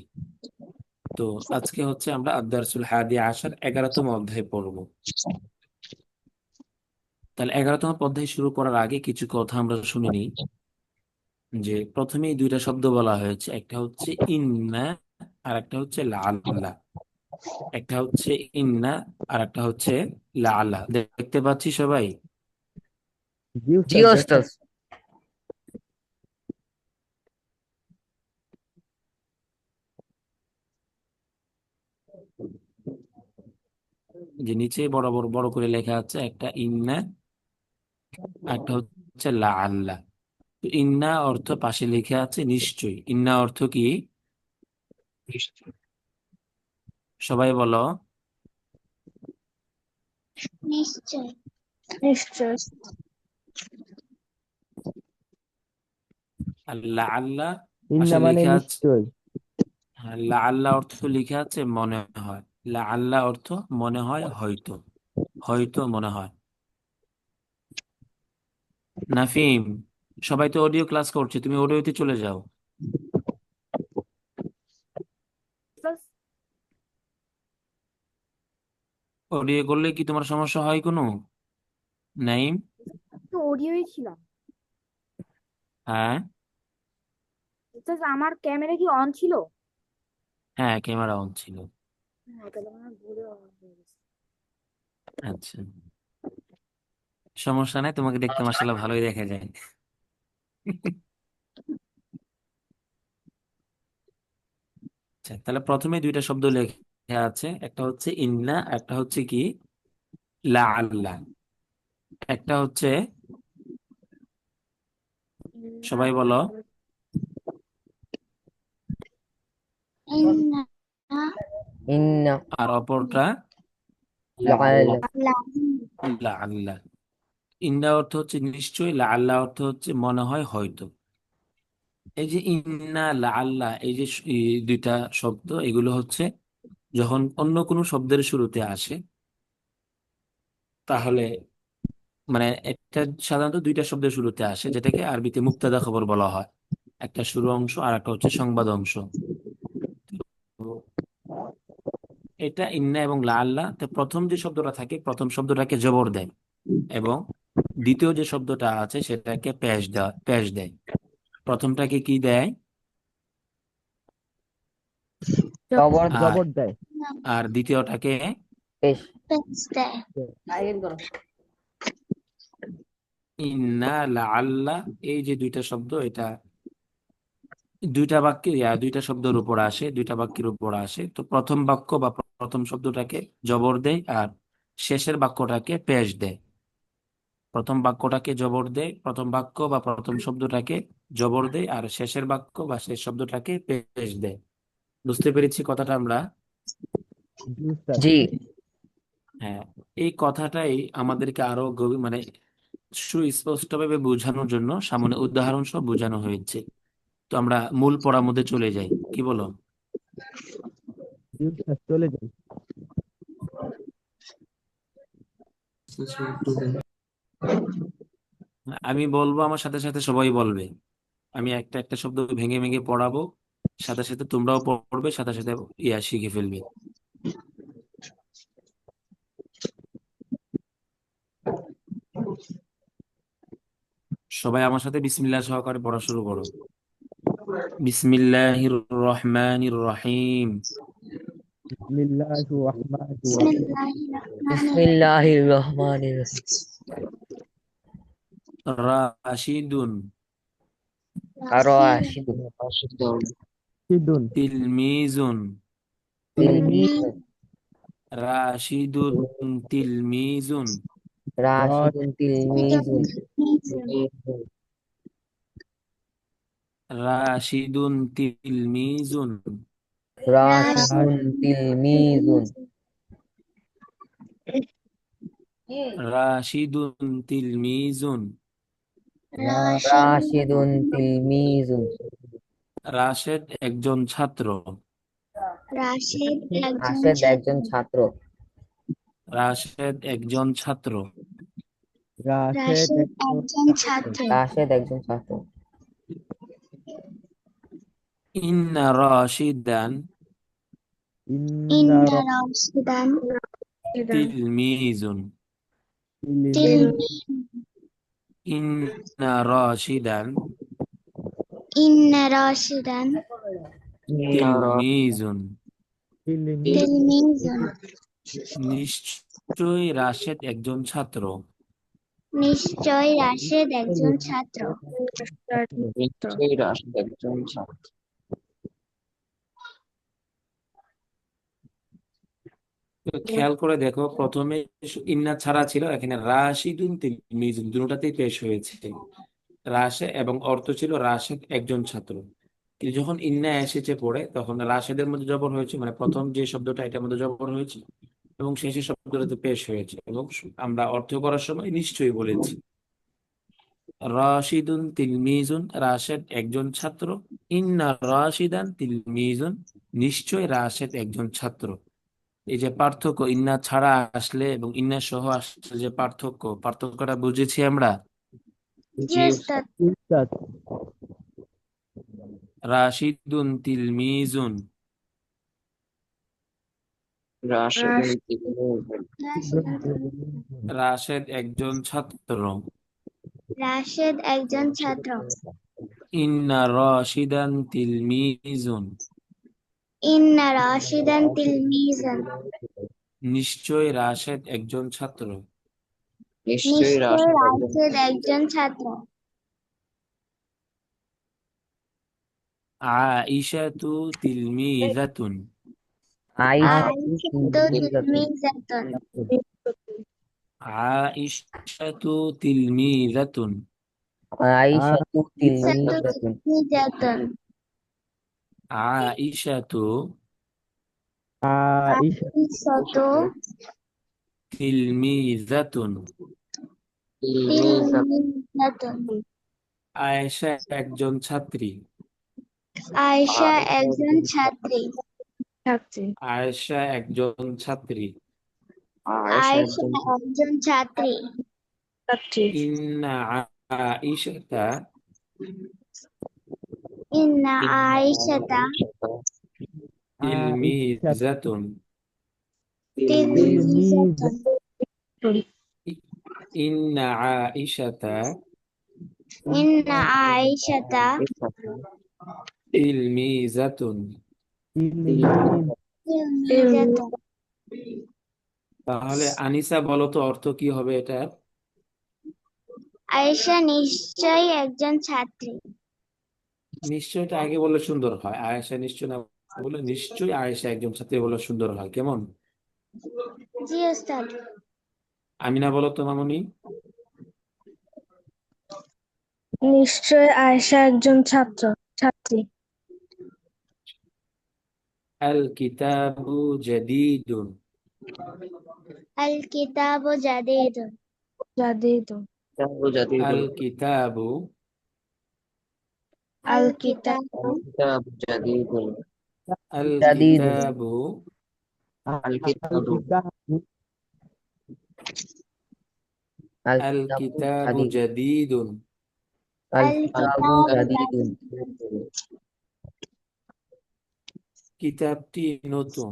তো আজকে হচ্ছে আমরা আদ-দারসুল হাদি আশার 11তম অধ্যায় পড়বো। তাহলে 11তম অধ্যায় শুরু করার আগে কিছু কথা আমরা শুনে নিই। যে প্রথমেই দুইটা শব্দ বলা হয়েছে, একটা হচ্ছে ইন্না আর একটা হচ্ছে লাআল্লাহ। একটা হচ্ছে ইন্না আর একটা হচ্ছে লাআল্লাহ, দেখতে পাচ্ছি সবাই? জি জি উস্তাদ, দেখা ওস্তাদ। যে নিচে বড় বড় বড় করে লেখা আছে, একটা ইন্না আর একটা হচ্ছে লাআল্লাহ। তো ইন্না অর্থ পাশে লেখা আছে নিশ্চয়ই। ইন্না অর্থ কি? সবাই বলো। নিশ্চয়। নিশ্চয়। আর লাআল্লাহ ইন্না পাশে মানে লেখা আছে, নিশ্চয়। হ্যাঁ, লাআল্লাহ অর্থ লেখা আছে মনে হয়। লাআল্লাহ অর্থ মনে হয়, হয়তো, হয়তো মনে হয়। নাফিম, সবাই তো অডিও ক্লাস করছে, তুমি অডিওতে চলে যাও। প্লাস অডিও করলে কি তোমার সমস্যা হয় কোনো? নাইম? তো অডিওই ছিলাম। হ্যাঁ, জাস্ট আমার ক্যামেরা কি অন ছিল? হ্যাঁ, ক্যামেরা অন ছিল। হ্যাঁ, তাহলে আমার ভুলে অন হয়ে গেছে। আচ্ছা, সমস্যা নাই, তোমাকে দেখতে মাশাআল্লাহ ভালোই দেখা যায়। আচ্ছা, তাহলে প্রথমে দুইটা শব্দ লেখা আছে, একটা হচ্ছে ইন্না, একটা হচ্ছে কি লাআল্লাহ। একটা হচ্ছে, না, সবাই বলো। ইন্না ইন্না আর অপরটা লাআল্লা লাআল্লা। ইন্না অর্থ হচ্ছে নিশ্চয়, লাআল্লা অর্থ হচ্ছে মনে হয়, হয়তো। এই যে ইন্না লাআল্লা, এই যে এই দুইটা শব্দ, এগুলো হচ্ছে যখন অন্য কোনো শব্দের শুরুতে আসে, তাহলে মানে একটা সাধারণত দুইটা শব্দের শুরুতে আসে, যেটাকে আরবিতে মুক্তাদা খবর বলা হয়। একটা শুরু অংশ আর একটা হচ্ছে সংবাদ অংশ। তো এটা ইন্না এবং লাআল্লা, তো প্রথম যে শব্দটা থাকে, প্রথম শব্দটাকে জবর দেয়, এবং দ্বিতীয় যে শব্দটা আছে সেটাকে পেশ দেয়। প্রথমটাকে কি দেয়? জবর আর জবর দেয়। আর দ্বিতীয়টাকে পেশ ইন্না লাআল্লা। এই যে দুইটা শব্দ, এটা দুইটা বাক্যে দুইটা শব্দের উপর আসে, দুইটা বাক্যের উপর আসে। তো প্রথম বাক্য বা প্রথম শব্দটাকে জবর দেয়, আর শেষের বাক্যটাকে পেশ দেয়। প্রথম বাক্যটাকে জবর দেয়, প্রথম বাক্য বা প্রথম শব্দটাকে জবর দেয়, আর শেষের বাক্য বা শেষ শব্দটাকে পেশ দেয়। বুঝতে পেরেছি কথাটা আমরা? জি উস্তাদ। জি হ্যাঁ, এই কথাটাই আমাদেরকে আরো গভীর মানে সুস্পষ্টভাবে বোঝানোর জন্য সামনে উদাহরণ সহ বোঝানো হয়েছে। তো আমরা মূল পড়ার মধ্যে চলে যাই, কি বলো? জি উস্তাদ, চলে যাই। একটু দেন। আমি বলবো, আমার সাথে সাথে সবাই বলবে। আমি একটা একটা শব্দ ভেঙে ভেঙে পড়াবো, সাথে সাথে তোমরাও পড়বে, সাথে সাথে শিখে ফেলবে। সবাই আমার সাথে বিসমিল্লাহ সহকারে পড়া শুরু করো। বিসমিল্লাহির রহমানির রহিম। বিসমিল্লাহির রহমানির রহিম। বিসমিল্লাহির রহমানির রহিম রাশিদুন আর-রাশিদুন সিদুন। তিলমিজুন তিলমিজুন রাশিদুন তিলমিজুন রাশিদুন তিলমিজুন রাশিদুন তিলমিজুন রাশিদুন তিলমিজুন রাশিদুন তিলমিজুন রাশিদুন তিলমিজুন রাশেদ একজন ছাত্র। রাশেদ একজন ছাত্র রাশেদ একজন ছাত্র। রাশেদ একজন ছাত্র। রাশেদ একজন ছাত্র ইন্না রাশিদান ইন্না তিলমিজুন রাশিদিন ইন্না রাশিদান তিলমিজুন তিলমিজুন। নিশ্চয়ই রাশেদ একজন ছাত্র। নিশ্চয়ই রাশেদ একজন ছাত্র। তো খেয়াল করে দেখো, প্রথমে ইন্না ছাড়া ছিল, এখানে রাশিদুন তিলমিজুন দুটোতেই পেশ হয়েছে রাশে, এবং অর্থ ছিল রাশেদ একজন ছাত্র। কিন্তু যখন ইন্না এসেছে পড়ে, তখন রাশেদের মধ্যে জবর হয়েছে, মানে প্রথম যে শব্দটা এটার মধ্যে জবর হয়েছে, এবং শেষের শব্দটাতে পেশ হয়েছে। এবং আমরা অর্থ করার সময় নিশ্চয়ই বলেছি রাশিদুন তিলমিজুন, রাশেদ একজন ছাত্র। ইন্না রাশিদান তিলমিজুন, নিশ্চয় রাশেদ একজন ছাত্র। এই যে পার্থক্য, ইন্না ছাড়া আসলে এবং ইন্না সহ আসলে যে পার্থক্যটা বুঝেছি আমরা। জি উস্তাদ। রাশিদুন তিলমিজুন, রাশেদ একজন ছাত্র। রাশেদ একজন ছাত্র। ইন্না রাশিদান তিলমিজুন, নিশ্চয় রাশেদ একজন ছাত্র। নিশ্চয়ই রাশেদ একজন ছাত্র। আইশাতু তিলমিজাতুন, আইশাতু তিলমিজাতুন। আইশাতু তিলমিজাতুন, আইশাতু তিলমিজাতুন তিলমিজাতুন। আইশাতু আয়েশা আইসাতু তিলমিজাতুন। তিলমিজা তিলমিজাতুন আয়েশা একজন ছাত্রী। আয়েশা আয়েশা একজন একজন ছাত্রী ছাত্রী আয়েশা একজন ছাত্রী। আয়েশা আয়েশা একজন একজন ছাত্রী ছাত্রী ইন্না আয়েশাতা ইন্না আয়েশাতা আয়েশা আয়েশা তিলমিজাতুন। তিলমিজাতুন ইন্না আয়েশাতা ইন্না আয়েশাতা তিলমিজাতুন। তিলমিজ তিলমিজাতুন তাহলে আনিসা বলো তো অর্থ কি হবে এটা? আয়েশা নিশ্চয়ই একজন ছাত্রী নিশ্চয়টা আগে বললে সুন্দর হয়, আয়েশা নিশ্চয় না বলে নিশ্চয়ই আয়েশা একজন ছাত্রী বললে সুন্দর হয়। কেমন? জি ওস্তাদ আমিনা বলো তো মামুনি। নিশ্চয় আয়েশা একজন ছাত্রী আল কিতাবু জাদীদুন। আল কিতাবু জাদীদুন আল জাদীদুন কিতাবু আল কিতাবু কিতাব জাদীদুন আল জাদিদুন কিতাবু আল আল কিতাবু কিতাবু আল আল কিতাবু কিতাবু জাদিদ জাদীদুন। আল আল কিতাবু কিতাবু জাদিদুন কিতাবটি নতুন।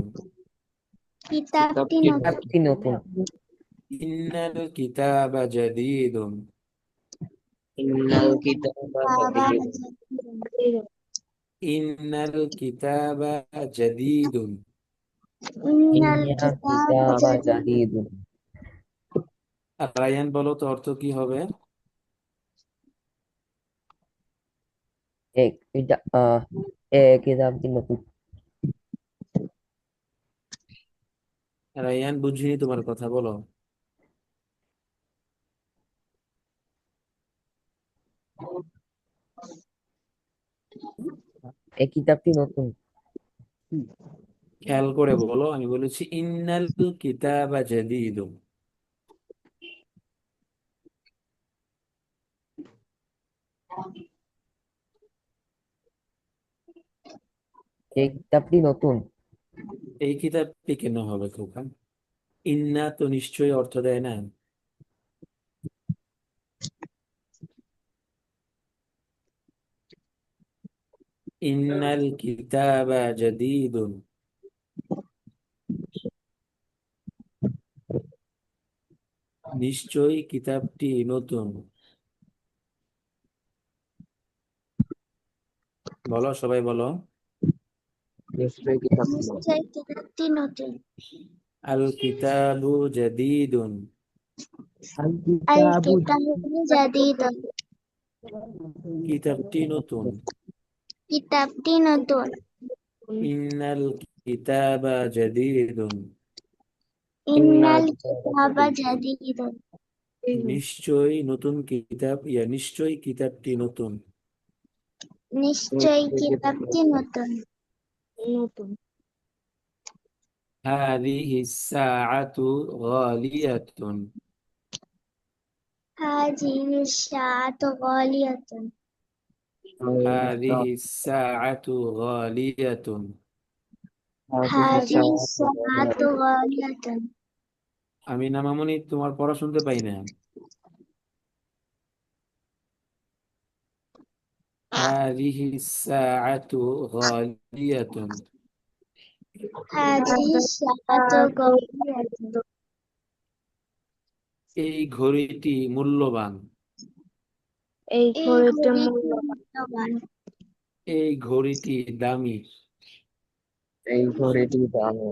কিতাবটি কিতাবটি নতুন কিতাবটি নতুন ইন্নাল কিতাবা জাদীদুন। ইন্নাল কিতাবা বাবা জাদীদুন ইন্নাল কিতাবা জাদীদুন। ইন্নাল ইন্নাল কিতাব কিতাবা জাদিদুন আর রায়ান বলো তো অর্থ কি হবে? এক এটা কিতাবটি নতুন রায়ান বুঝিনি তোমার কথা, বলো। এই কিতাবটি নতুন খেয়াল করে বলো, আমি বলেছি ইন্নাল কিতাবা জাদীদুন। এই কিতাবটি নতুন এই কিতাবটি কেন হবে খোকা? ইন্না তো নিশ্চয়ই অর্থ দেয় না। ইন্নাল কিতাবা জাদীদুন, নিশ্চয়ই কিতাবটি নতুন। বলো, সবাই বলো। নিশ্চয়ই কিতাবটি নতুন নিশ্চয় কিতাবটি নতুন আল কিতাবু জাদীদুন। আল আল কিতাবু কিতাবু জাদীদুন কিতাবটি নতুন। কিতাবটি নতুন ইন্নাল কিতাবা জাদীদুন, ইন্নাল ইন্নাল কিতাবা কিতাবা জাদীদুন নিশ্চয়ই নতুন কিতাব, নিশ্চয়ই কিতাবটি নতুন। নিশ্চয় কিতাবটি কিতাবটি নতুন নতুন হাযিহি সাআতু গালিয়াতুন। হাযিহি শাআতু গালিয়াতুন হাযিহি সাআতু গালিয়াতুন। হাযিহি শাআতু গালিয়াতুন আমি না মামুনি, তোমার পড়া শুনতে পাই না। হাযিহি সাআতু গালিয়াতুন। হাযিহি শাআতু গালিয়াতুন এই ঘড়িটি মূল্যবান। এই ঘড়িটি মূল্যবান এই ঘড়িটি দামি। এই ঘড়িটি দামি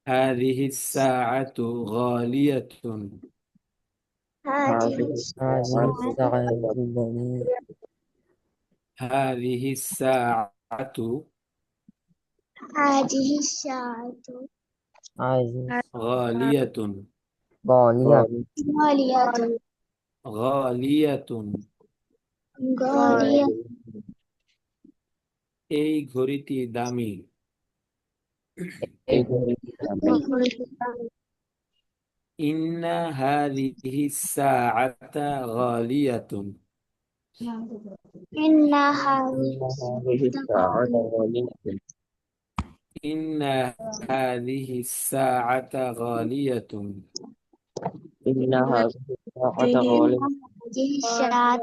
হাযিহি সাআতু গালিয়াতুন। হাযিহি হাযিহি হাযিহি সাআতু জাদিদ হাযিহি সাআতু হাযিহি শাআতু হাযিহি গালিয়াতুন। গালিয়াত গালিয়াতুন গালিয়াতুন। গালিয়াতুন এই ঘড়িটি দামি। এই ঘড়িটি দামি ইন্না হাদিহি সাআতা গালিয়াতুন। إن إن هذه هذه الساعة غالية ইন্না হাদিহি সাআতা গালিয়াতুন। إن هذه الساعة إن غالية هذه الساعة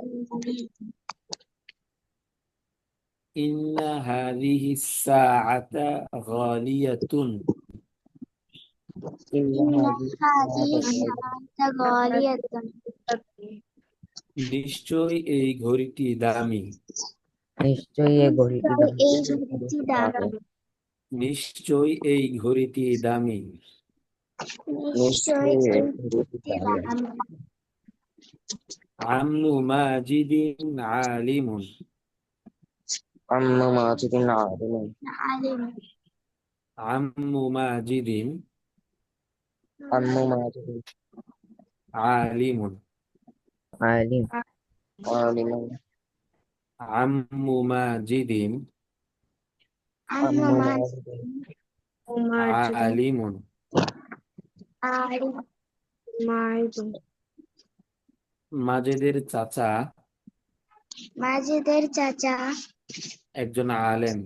ইন্না হাদিহি সাআতা গালিয়াতুন। إن إن هذه هذه الساعة غالية الساعة غالية নিশ্চয় এই ঘড়িটি দামি। নিশ্চয়ই এই ঘড়িটি দামি এই ঘড়িটি দামি নিশ্চয় এই ঘড়িটি দামি। নিশ্চয়ই নিশ্চয়ই এই এই ঘড়িটি ঘড়িটি দামি দামি আম্মু মাজিদিন আলিমুন। আম্মু মাজিদিন আলিম আলিম আম্মু মাজিদিন আম্মু মাজিদিন আলিমুন। আলিম আলিম আম্মু মাজিদিন আম্মু আম্মু মাজিদিন আলিমুন। আলিম মাজিদ মাজেদের চাচা মাজিদের চাচা একজন আলেম।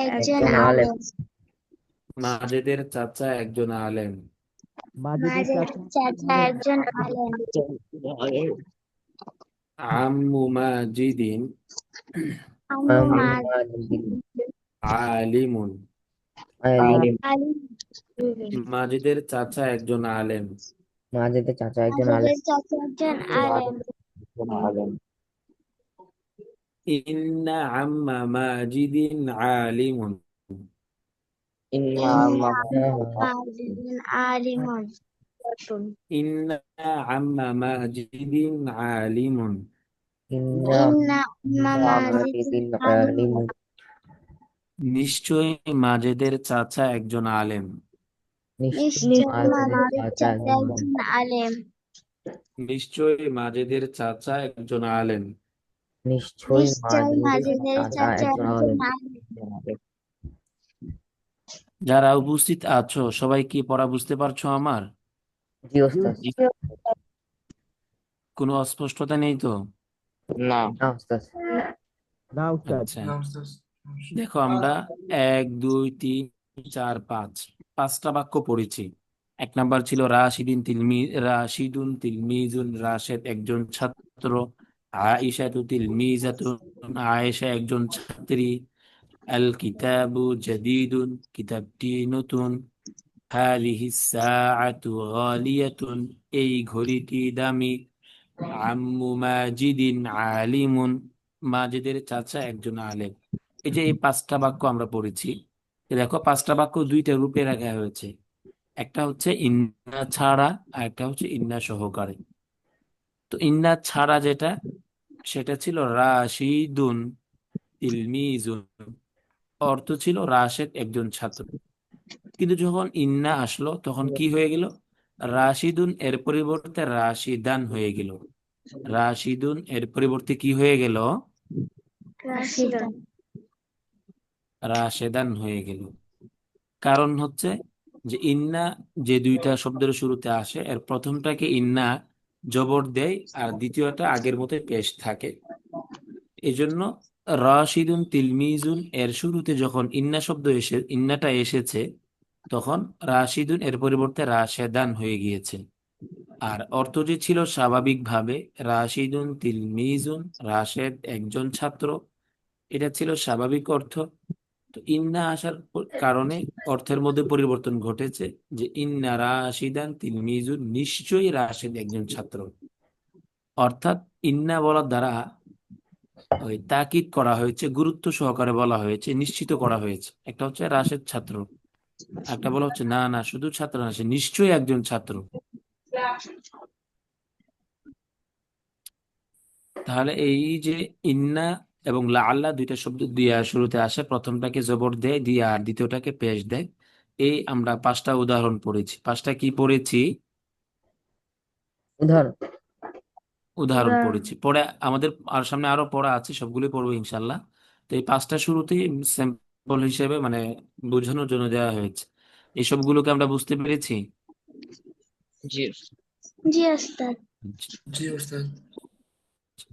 একজন একজন আলেম আলেম মাজেদের চাচা একজন আলেম। মাজিদের মাজিদের চাচা চাচা একজন আলেম আম্মু মাজিদিন আম্মু আম্মু মাজিদ মাজিদিন আলিমুন। আলিম আলিম মাজেদের চাচা একজন আলেম। মাজিদের চাচা একজন আলেম মাজিদের চাচা একজন আলেম একজন আলেম ইন্না আম্মা মাজিদিন আলিমুন। ইন্না ইন্না আম্মা মাজিদিন আলিমুন ইন্না আম্মা মাজিদিন আলিমুন। ইন্না ইন্না মাজিদিন মাজিদিন আলিমুন আলিম নিশ্চয় মাজেদের চাচা একজন আলেম। নিশ্চয়ই নিশ্চয় মাজিদের মাজিদের চাচা চাচা একজন একজন আলেম নিশ্চয় মাজেদের চাচা একজন আলেম। নিশ্চয়ই নিশ্চয় মাজিদের মাজিদের চাচা চাচা একজন একজন আলেম আলেম যারা উপস্থিত আছো সবাই কি পড়া বুঝতে পারছো আমার? জি ওস্তাদ কোনো অস্পষ্টতা নেই তো? না ওস্তাদ না উস্তাদ আচ্ছা, না উস্তাদ দেখো আমরা 1 2 3 4 5 5টা বাক্য পড়েছি। এক নাম্বার ছিল রাশিদুন তিলমিজুন, রাশেদ একজন ছাত্র। আয়েশাতু তিলমিজাতুন, আয়েশা একজন ছাত্রী। আল কিতাবু জাদিদুন, কিতাবটি নতুন। হাদিহি সাআতু গালিয়াতুন, এই ঘড়িটি দামি। আম্মু মাজিদিন আলিমুন, মাজিদের চাচা একজন আলেম। এই যে এই 5টা বাক্য আমরা পড়েছি, দেখো 5টা বাক্য দুইটা রূপে রাখা হয়েছে। একটা হচ্ছে ইন্না ছাড়া আর একটা হচ্ছে ইন্না সহকারে। তো ইন্না ছাড়া যেটা, সেটা ছিল রাশিদুন তিলমিজুন, অর্থ ছিল রাশেদ একজন ছাত্র। কিন্তু যখন ইন্না আসলো তখন কি হয়ে গেল? রাশিদুন এর পরিবর্তে রাশিদান হয়ে গেল। রাশিদুন এর পরিবর্তে কি হয়ে গেল? রাশিদান রাশেদান হয়ে গেল। কারণ হচ্ছে যে ইন্না যে দুইটা শব্দের শুরুতে আসে, এর প্রথমটাকে ইন্না জবর দেয় আর দ্বিতীয়টা আগের মতো পেশ থাকে। এজন্য রাশিদুন তিলমিজুন এর শুরুতে যখন ইন্নাটা এসেছে, তখন রাশিদুন এর পরিবর্তে রাশেদান হয়ে গিয়েছে। আর অর্থ যে ছিল স্বাভাবিকভাবে রাশিদুন তিলমিজুন, রাশেদ একজন ছাত্র, এটা ছিল স্বাভাবিক অর্থ। তো ইন্না আসার কারণে অর্থের মধ্যে পরিবর্তন ঘটেছে, যে ইন্না রাশিদান তিলমিজুন, নিশ্চয়ই রাশেদ একজন ছাত্র। অর্থাৎ ইন্না বলার দ্বারা ওই তাকিদ করা হয়েছে, গুরুত্ব সহকারে বলা হয়েছে, নিশ্চিত করা হয়েছে। একটা হচ্ছে রাশেদ ছাত্র, একটা বলা হচ্ছে না না শুধু ছাত্র না, সে নিশ্চয়ই একজন ছাত্র। তাহলে এই যে ইন্না এবং লাআল্লাহ দুইটা শব্দ দিয়া শুরুতে আসে, প্রথমটাকে জবর দেয় দিয়া আর দ্বিতীয়টাকে পেশ দেয়। এই আমরা 5টা উদাহরণ পড়েছি। 5টা কি পড়েছি? উদাহরণ উদাহরণ পড়েছি। পরে আমাদের আর সামনে আরো পড়া আছে, সবগুলো পড়বো ইনশাল্লাহ। তো এই 5টা শুরুতেই এক্সাম্পল হিসেবে মানে বোঝানোর জন্য দেওয়া হয়েছে। এসবগুলোকে আমরা বুঝতে পেরেছি। জি জি ওস্তাদ। আচ্ছা, জি ওস্তাদ।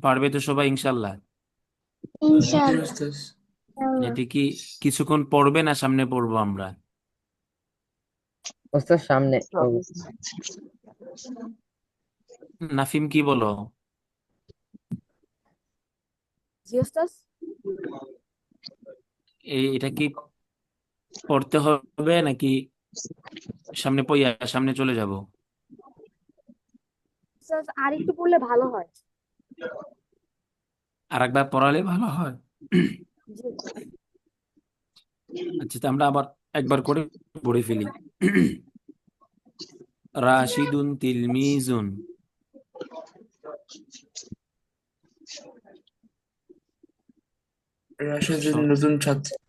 পারবে তো সবাই ইনশাল্লাহ? জি ইনশাআল্লাহ। ওস্তাদ। এটি কি কিছুক্ষণ পড়বে না সামনে পড়বো আমরা? ওস্তাদ সামনে পড়বো। নাফিম কি বলো? জি ওস্তাদ। এটা কি পড়তে হবে নাকি সামনে পড়িয়া সামনে চলে যাব? ওস্তাদ আর একটু পড়লে ভালো হয়। আর একবার পড়ালে ভালো হয়। জি। আচ্ছা, তো আমরা আবার একবার করে পড়ে ফেলি। রাশিদুন তিলমিজুন। রাশেদ স- নতুন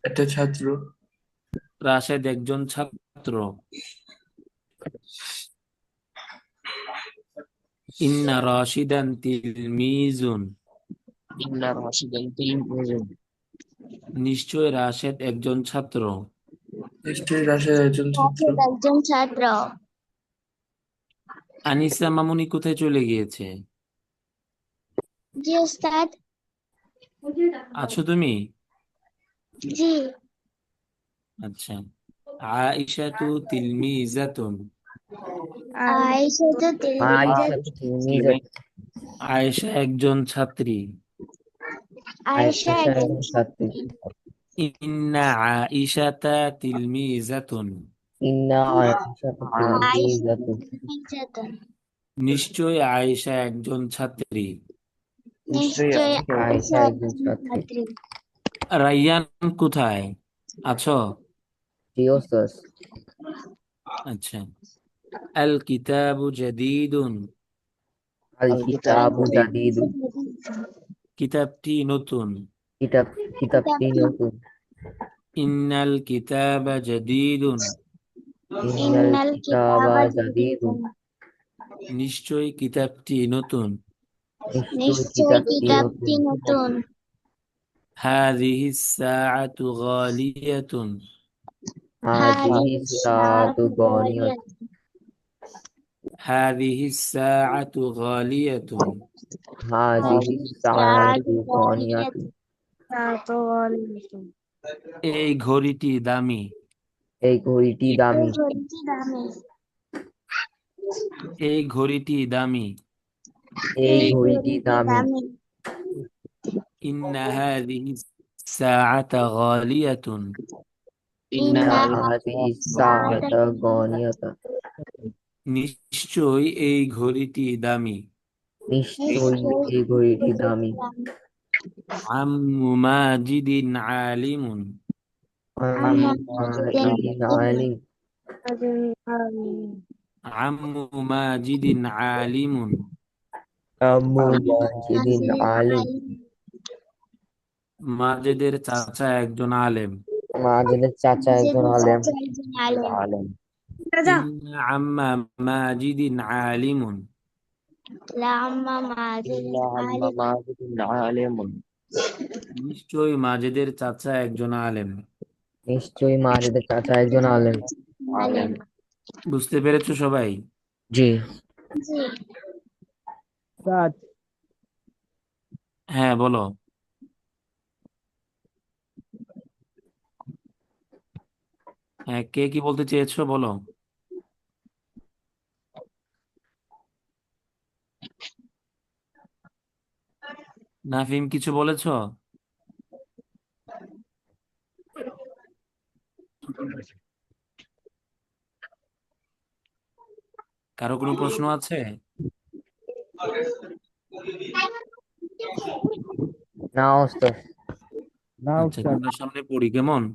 একটা ছাত্র। রাশেদ একজন ছাত্র। ইন্না রাশিদান তিলমিজুন। ইন্না রাশিদান তিলমিজুন। নিশ্চয় রাশেদ একজন ছাত্র। নিশ্চয়ই রাশেদ একজন ছাত্র। রাশেদ একজন ছাত্র। আনিসা মামুনি কোথায় চলে গিয়েছে? জি ওস্তাদ। আছো তুমি? জি। আচ্ছা। আয়েশা তু তিলমিজাতুন। আয়েশা তো আয়েশা তিলমিজাত। আয়েশা একজন ছাত্রী। আয়েশা আয়েশা একজন একজন ছাত্রী। ইন্না আয়েশাতা তিলমিজাতুন। ইন্না আয়েশা আয়েশা তিলমিজাত। নির্যাতন। নিশ্চয় আয়েশা একজন ছাত্রী। নিশ্চয় আয়েশা আয়েশা একজন একজন ছাত্রী। ছাত্রী। রাইয়ান কোথায়? আছো? জি ওস্তাদ। আচ্ছা। আল কিতাবু জাদিদুন। আল কিতাবু জাদিদু। কিতাবটি নতুন। কিতাবটি নতুন। ইন্নাল কিতাবা জাদিদুন। ইন্নাল ইন্নাল কিতাবা কিতাবা জাদিদু। জাদীদুন। নিশ্চয় কিতাবটি নতুন। নিশ্চয়ই নিশ্চয় কিতাবটি কিতাবটি নতুন। নতুন। হাযিহি সাআতু গালিয়াতুন। হাযিহি হাযিহি সাআতু সাআতু গানিয়াত। গালিয়াতুন। হাযিহি সাআতু গালিয়াতুন। হাযিহি সাআতু গানিয়াত। এই ঘড়িটি দামি। এই ঘড়িটি এই দামি। ঘড়িটি দামি। এই ঘড়িটি দামি। এই এই ঘড়িটি ঘড়িটি দামি। দামি। ইন্না হাযিহি সাআতা গালিয়াতুন। ইন্না ইন্না হাযিহি সাআতা সাআতা গানিয়াত। নিশ্চয় এই ঘড়িটি দামি। নিশ্চয়ই নিশ্চয় এই ঘড়িটি দামি। আম্মু মাজিদিন আলিমুন। আম্মা মাজিদিন আলিম। আম্মু মাজিদিন আলিমুন। আম্মু মাজিদিন আলিম। মাজেদের চাচা একজন আলেম। মাজিদের চাচা একজন আলেম। একজন আলেম। ইন্না আম্মা মাজিদিন আলিমুন। আম্মা মাজিদ আম্মা আলিম। মাজিদুন আলিমুন। নিশ্চয় মাজেদের চাচা একজন আলেম। নিশ্চয়ই মাজিদের চাচা একজন আলেম। আলেম। বুঝতে পেরেছো সবাই? জি। জি। ওস্তাদ, হ্যাঁ বলো। হ্যাঁ, কে কি বলতে চেয়েছো বলো। নাফিম কিছু বলেছো? কারো কোনো প্রশ্ন আছে? না ওস্তাদ। না আচ্ছা, ওস্তাদ। তোমরা সামনে পড়ি কেমন?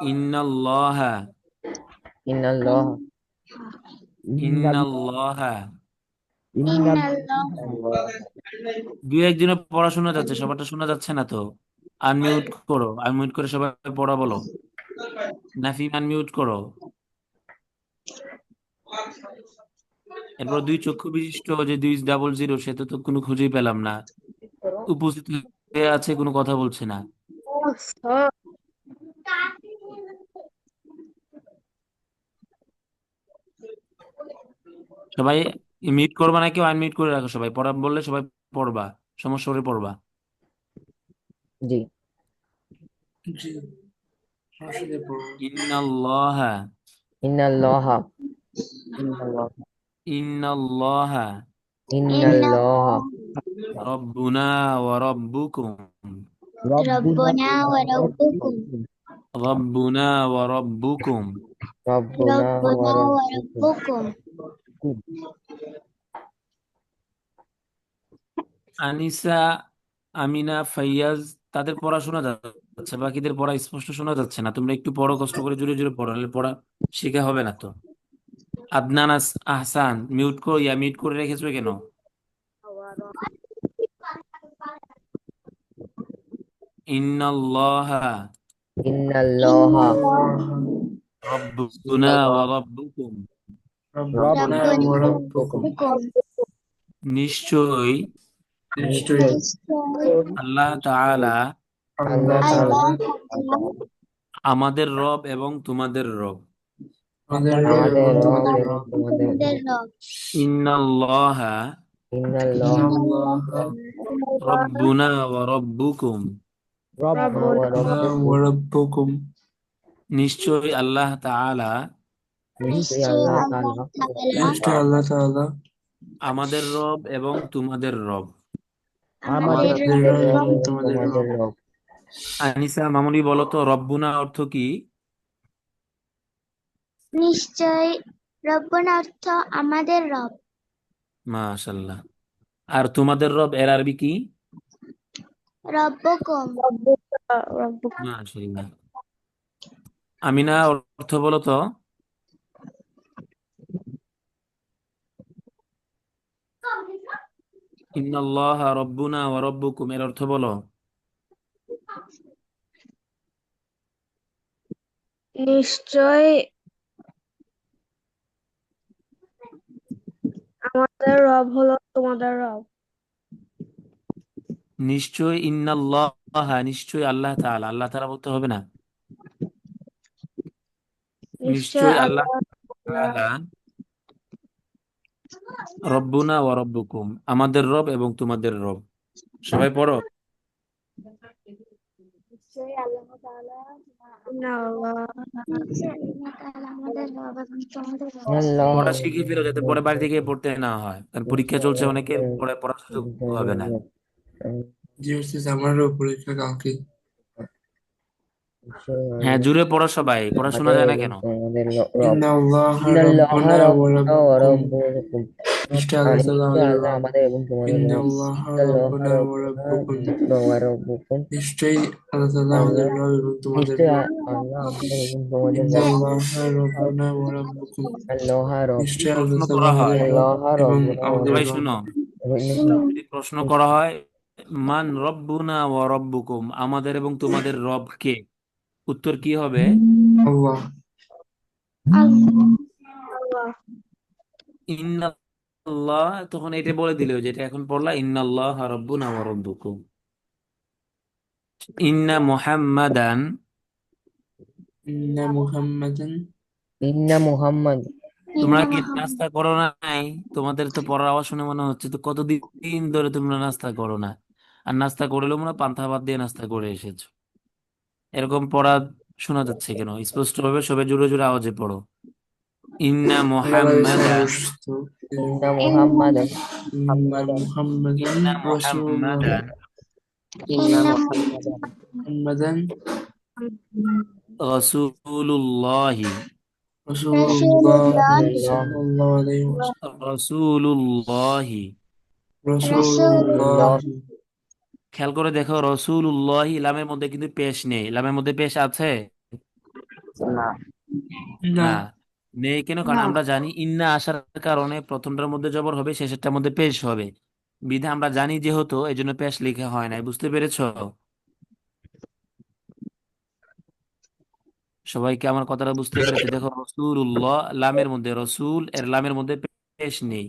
ইন্নাল্লাহা। ইন্নাল্লাহ। ইন্নাল্লাহা। ইন্নাল্লাহ। দু একদিনের পড়া শোনা যাচ্ছে, সবারটা শোনা যাচ্ছে না তো। আনমিউট করো, আনমিউট করে সবাই পড়া বলো। নাফিম আনমিউট করো। এরপর দুই চক্ষু বিশিষ্ট যে 200 সে তো কোনো খুঁজেই পেলাম না, উপস্থিত হয়ে আছে কোনো কথা বলছে না। সবাই মিউট করবা না, কেউ আনমিউট করে রাখো, সবাই পড়া বললে সবাই পড়বা, সমস্যা করে পড়বা। জি। জি, আসলে পড়বো। ইন্নাল্লাহা ইন্নাল্লাহা ইন্নাল্লাহ ইন্নাল্লাহা ইন্নাল্লাহা রব্বুনা ওয়া রব্বুকুম রব্বুনা রব্বুনা ওয়া রব্বুকুম রব্বুনা ওয়া রাব্বুকুম। আনিসা, আমিনা, ফাইয়াজ, তাদের পড়া শোনা যাচ্ছে, বাকিদের পড়া স্পষ্ট শোনা যাচ্ছে না। তোমরা একটু পড়ো, কষ্ট করে জোরে জোরে পড়ো, নাহলে পড়া শেখা হবে না তো। আদনান, আহসান, মিউট করে রেখেছো কেন? ইন্নাল্লাহা ইন্নাল্লাহা রব্বুনা ওয়া রব্বুকুম রব্বুনা ওয়া রাব্বুকুম। নিশ্চয়ই নিশ্চয়ই আল্লাহ তাআলা আল্লাহ আল্লাহ তাআলা আমাদের রব এবং তোমাদের রব। আমাদের রব আমাদের এবং রব তোমাদের এবং রব। তোমাদের রব। ইন্নাল্লাহা ইন্নাল্লাহা ইন্নাল্লাহা রব্বুনা ওয়া রব্বুকুম ওয়া রব্বুনা ওয়া রাব্বুকুম। রাব্বুকুম। নিশ্চয়ই আল্লাহ তাআলা নিশ্চয়ই আল্লাহ তাআলা নিশ্চয়ই আল্লাহ তাআলা আমাদের রব এবং তোমাদের রব। আমাদের আমাদের আমাদের রব রব এবং এবং তোমাদের তোমাদের রব। রব। আনিসা, মামুনি, বলো তো রব্বুনা অর্থ কি? নিশ্চয় রব্বনা অর্থ আমাদের রব। মাশাআল্লাহ। আর তোমাদের রব এর আরবি কি? রব্বকুম মাশাআল্লাহ। আমিনা, অর্থ বলো তো। ইন্নাল্লাহা রব্বুনা ওয়া রব্বুকুম এর অর্থ বলো। নিশ্চয় আমাদের রব হলো তোমাদের রব। নিশ্চয় ইন্নাল্লাহা, নিশ্চয় আল্লাহ তাআলা, আল্লাহ তাআলা বলতে হবে না। নিশ্চয় নিশ্চয় আল্লাহ আল্লাহ তাআলা রব্বুনা ওয়া রব্বুকুম, আমাদের রব এবং তোমাদের রব। সবাই পড়ো। নিশ্চয়ই আল্লাহ তাআলা ইন্নাল্লাহ নিশ্চয় আল্লাহ তাআলা আমাদের রব এবং তোমাদের রব। ইন্নাল্লাহা পড়া শিখে ফেলো, যাতে পরে বাড়ি থেকে পড়তে না হয়, কারণ পরীক্ষা চলছে, অনেকের পরে পড়ার সুযোগ হবে না। জি হচ্ছে আমারও পরীক্ষা কালকে। হ্যাঁ, জুড়ে পড়ো সবাই, পড়া শোনা আমাদের যায় না এবং কেন? তোমাদের রব। ইন্নাল্লাহা ইন্নাল্লাহা রব্বুনা ওয়া রাব্বুনা ওয়া রাব্বুকুম। রাব্বুকুম। নিশ্চয়ই আল্লাহ তাআলা নিশ্চয় আমাদের আল্লাহ রব। আমাদের এবং তোমাদের রব। ইন্নাল্লাহা ইন্নাল্লাহা রব্বুনা ওয়া রাব্বুনা রাব্বুকুম। ওয়া রাব্বুকুম। নিশ্চয়ই আল্লাহ তাআলা আমাদের আল্লাহ রব এবং তোমাদের নিশ্চয় রব। আল্লাহ আমাদের এবং তোমাদের রব। ইন্নাল্লাহা রব্বুনা ওয়া রাব্বুকুম। আল্লাহা রব যদি নিশ্চয়ই প্রশ্ন আল্লাহ তাআলা করা হয়, আমাদের রব আল্লাহা এবং রব্বুনা ওয়া আমাদের সবাই রব। শুনো, রাব্বুকুম। যদি প্রশ্ন করা হয় মান রব্বুনা ওয়া রব্বুকুম, আমাদের এবং তোমাদের রব কে, উত্তর কি হবে? আল্লাহ। আল্লাহ ইন্নাল্লাহ, তখন এটা বলে দিল, যেটা এখন পড়লা, ইন্নাল্লাহ রব্বুনা ওয়া রব্বুকুম। ইন্না মুহাম্মাদান, ইন্না মুহাম্মাদান। ইন্না মুহাম্মদ। তোমরা ইন্না কি মুহাম্মদ নাস্তা করো নাই? তোমাদের তো পড়ার আওয়াজ শুনে মনে হচ্ছে তো কতদিন ধরে তোমরা নাস্তা করো না, আর নাস্তা করলেও মনে হয় পান্তা ভাত দিয়ে নাস্তা করে এসেছো। এরকম পড়া শোনা যাচ্ছে কেন? স্পষ্ট ভাবে সবাই জোরে জোরে আওয়াজে পড়ো। ইন্না গলার স্বর মুহাম্মাদান, অসুস্থ। ইন্না মুহাম্মাদান। ইন্না মুহাম্মাদান ইন্না রাসূলুল্লাহ। মুহাম্মাদান ইন্না ইন্না মুহাম্মাদান মুহাম্মাদান রাসূলুল্লাহি রাসূলুল্লাহ রাসূলুল্লাহ। সাল্লাল্লাহু আলাইহি ওয়াসাল্লাম। রাসূলুল্লাহি রাসূলুল্লাহ। খেয়াল করে দেখো, রাসূলুল্লাহি লামের মধ্যে কিন্তু পেশ নেই। লামের মধ্যে পেশ আছে? না। না, নেই কেন? কারণ আমরা জানি ইন্না আসার কারণে প্রথমটার মধ্যে জবর হবে, শেষেরটার মধ্যে পেশ হবে। বিধে আমরা জানি যেহেতু, এই জন্য পেশ লেখা হয় নাই। বুঝতে পেরেছো? সবাইকে আমার কথাটা বুঝতে পেরেছে? দেখো, রসুল্লাহ লামের মধ্যে, রসুল এর লামের মধ্যে পেশ পেশ নেই।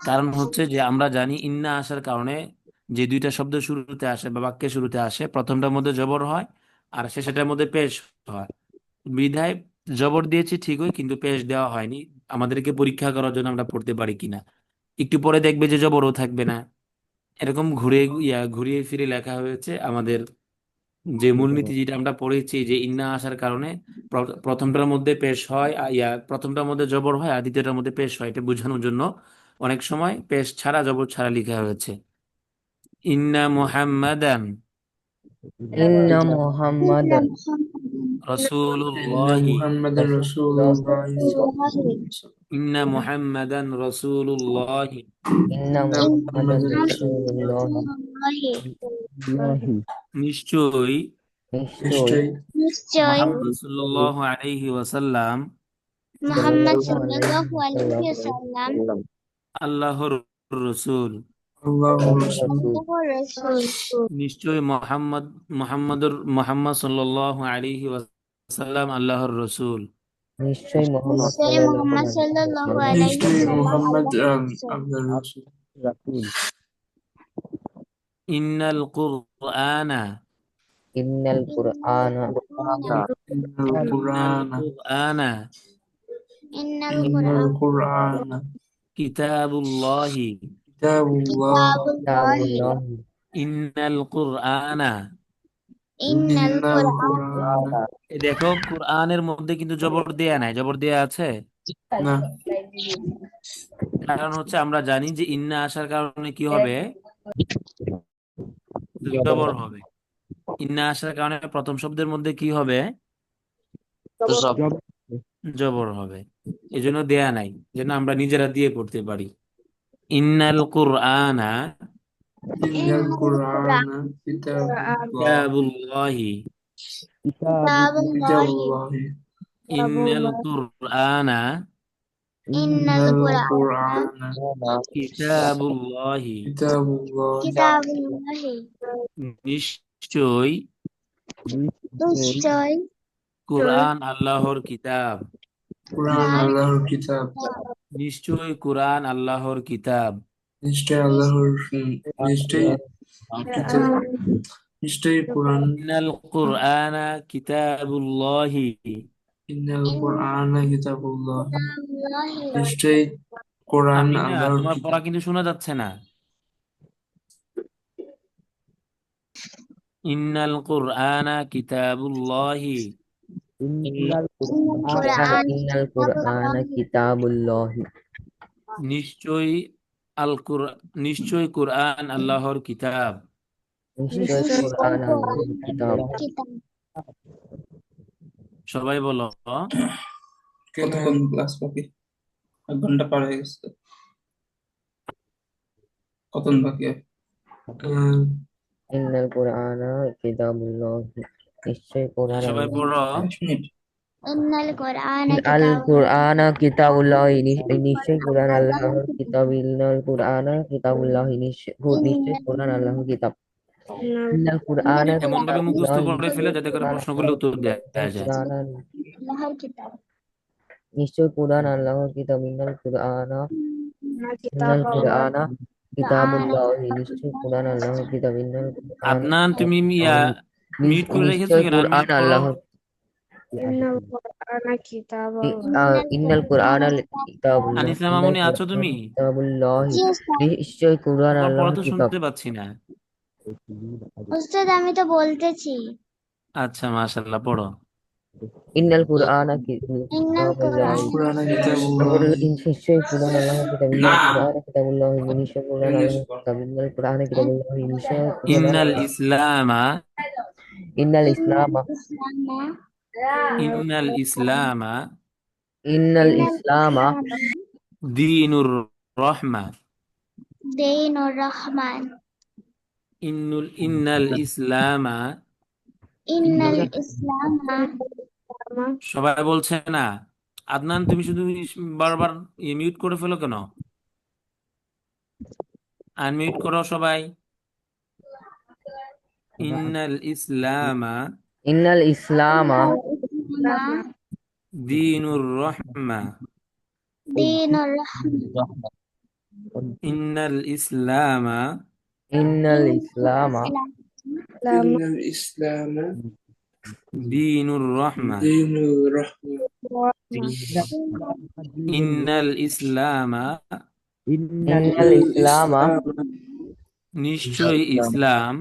কারণ হচ্ছে যে আমরা জানি ইন্না আসার কারণে যে দুইটা শব্দ শুরুতে আসে বা বাক্যের শুরুতে আসে, প্রথমটার মধ্যে জবর হয় আর শেষেরটার মধ্যে পেশ হয়। বিধায় জবর দিয়েছি ঠিকই, কিন্তু পেশ দেওয়া হয়নি। আমাদেরকে পরীক্ষা করার জন্য আমরা পড়তে পারি কিনা। একটু পরে দেখবে যে জবরও থাকবে না। এরকম ঘুরিয়ে ফিরে লেখা হয়েছে। আমাদের যে মূলনীতি যেটা আমরা পড়েছি যে ইন্না আসার কারণে প্রথমটার মধ্যে পেশ হয় প্রথমটার মধ্যে জবর হয় আর দ্বিতীয়টার মধ্যে পেশ হয়, এটা বোঝানোর জন্য অনেক সময় পেশ ছাড়া জবর ছাড়া লেখা হয়েছে। ইন্না মুহাম্মাদান ইন্না إن মুহাম্মাদান ইন্না রাসূলুল্লাহি মুহাম্মাদান রাসূলুল্লাহ রাসূলুল্লাহ ইন্না মুহাম্মাদান রাসূলুল্লাহি ইন্না ইন্না মুহাম্মাদান মুহাম্মাদান রাসূলুল্লাহ الله নিশ্চয়ই নিশ্চয় নিশ্চয়ই নিশ্চয় মুহাম্মদ সাল্লাল্লাহু আলাইহি ওয়াসাল্লাম মুহাম্মদ সাল্লাল্লাহু সাল্লাল্লাহু আলাইহি আলাইহি ওয়াসাল্লাম আল্লাহর রসূল। আল্লাহর ওয়াসাল্লাম রাসূল আল্লাহর রাসূল নিশ্চয়ই মোহাম্মদ সাল্লাল্লাহু আলাইহি ওয়াসাল্লাম আল্লাহর রসূল। নিশ্চয় মুহাম্মদ নিশ্চয় সাল্লাল্লাহু মুহাম্মদ আলাইহি সাল্লাল্লাহু ওয়াসাল্লাম আলাইহি নিশ্চয়ই ওয়াসাল্লাম মুহাম্মদ আল্লাহর রাসূল আল্লাহর রাসূল রাসূল। ইন্নাল কুরআনা ইন্নাল কুরআনা ইন্নাল ইন্নাল কুরআনা কুরআনা ইন্নাল ইন্নাল কুরআন কুরআনা কিতাবুল্লাহি কিতাবুল্লাহ কিতাবুল্লাহি কিতাবুল্লাহ ইন্নাল কুরআনা। ইন্নাল ইন্নাল কুরআন কুরআনা এই দেখো কুরআনের মধ্যে কিন্তু জবর দেয়া নাই, জবর দেয়া আছে। না কারণ হচ্ছে আমরা জানি যে ইন্না আসার কারণে কি হবে, জবর হবে। ইন্না আসার কারণে প্রথম শব্দের মধ্যে কি হবে, জবর হবে। এজন্য দেয়া নাই, যেন আমরা নিজেরা দিয়ে পড়তে পারি। ইন্নাল কুরআনা ইন্নাল কুরআনা কিতাবুল্লাহ কিতাবুল্লাহি কিতাবুল্লাহি কিতাবুল্লাহি ইন্নাল কুরআনা ইন্নাল ইন্নাল কুরআন কুরআনা কিতাবুল্লাহি। কিতাবুল্লাহি কিতাবুল্লাহি নিশ্চয় নিশ্চয় কুরআন আল্লাহর কিতাব। কুরআন আল্লাহর কিতাব নিশ্চয় কুরআন আল্লাহর কিতাব। নিশ্চয় আল্লাহর নিশ্চয় কিতাব নিশ্চয়ই কুরআন ইন্নাল কুরআনা কিতাবুল্লাহি। ইন্নাল কুরআনা কিতাবুল্লাহ কিতাবুল্লাহি নিশ্চয়ই কোরআন আমিনা, আল্লাহর তোমার পড়া কিতাব কিন্তু শোনা যাচ্ছে না। ইন্নাল কুরআনা কিতাবুল্লাহি। ইন্নাল কুরআন ইন্নাল কুরআনা কিতাবুল্লাহ নিশ্চয় নিশ্চয় কুরআন আল্লাহর কিতাব। নিশ্চয় কুরআন আল্লাহর কিতাব কিতাব সবাই বলো। কতক্ষণ ক্লাস বাকি 1 ঘন্টা পার হয়ে গেছে কতক্ষণ বাকি ইন্নাল কুরআনা কিতাবুল্লাহ নিশ্চয় কুরআন সবাই আল্লাহ পড়ো। 5 মিনিট ইন্নাল কুরআন আল কুরআনা কিতাবুল্লাহ নিশ্চয় কুরআন আল্লাহর কিতাব ইন্নাল কুরআনা কিতাবুল্লাহ নিশ্চয় কুরআন আল্লাহর কিতাব ইন্নাল কুরআনা এমন ভাবে মুখস্থ কিতাবুল্লাহ করে ফেলে যাতে করে প্রশ্নগুলো উত্তর দেওয়া যায়। আল্লাহর কিতাব নিশ্চয় কুরআন আল্লাহর কিতাব ইন্নাল কুরআনা কিতাবুল্লাহ নিশ্চয় কুরআন আল্লাহর কিতাব ইন্নাল কুরআনা আদনান, তুমি মিউট করে রেখেছো নিশ্চয় কেন? কুরআন মিউট করো। আল্লাহর ইন্নাল কুরআনা কিতাবুল্লাহ ইন্নাল কুরআন কিতাবুল্লাহ আনিসা ইন্নাল মামুনি আছো কুরআন তুমি? কিতাবুল্লাহ জি উস্তাদ নিশ্চয় কুরআন তোমার পড়া আল্লাহর তো কিতাব শুনতে পাচ্ছি না। উস্তাদ আমি তো বলতেছি আচ্ছা, মাশাআল্লাহ, পড়ো। ইন্নাল কুরআন ইন্নাল কিতাবুল্লাহ কুরআন কিতাবুল্লাহ নিশ্চয় কুরআন আল্লাহর কিতাব ইন্নাল কুরআন কিতাবুল্লাহ নিশ্চয় কুরআন আল্লাহর কিতাব ইন্নাল কুরআন কিতাবুল্লাহ নিশ্চয় কুরআন ইন্নাল ইসলামা ইন্নাল ইসলাম ইন্নাল ইসলামা ইন্নাল ইসলাম দীনুর রহমা দীনুর রহমান ইন্নাল ইসলামা। ইন্নাল ইসলাম সবাই বলছে না। আদনান, তুমি শুধু বারবার মিউট করে ফেলো কেন? আনমিউট করো সবাই। ইন্নাল ইসলামা ইন্নাল ইসলাম দীনুর রহমা দীনুর রহমা ইন্নাল ইসলামা ইন্নাল ইসলামা ইন্নাল ইসলাম দীনুর রহমা দীনুর রহমা ইন্নাল ইসলামা ইন্নাল ইন্নাল ইসলামা ইসলাম নিশ্চয় ইসলাম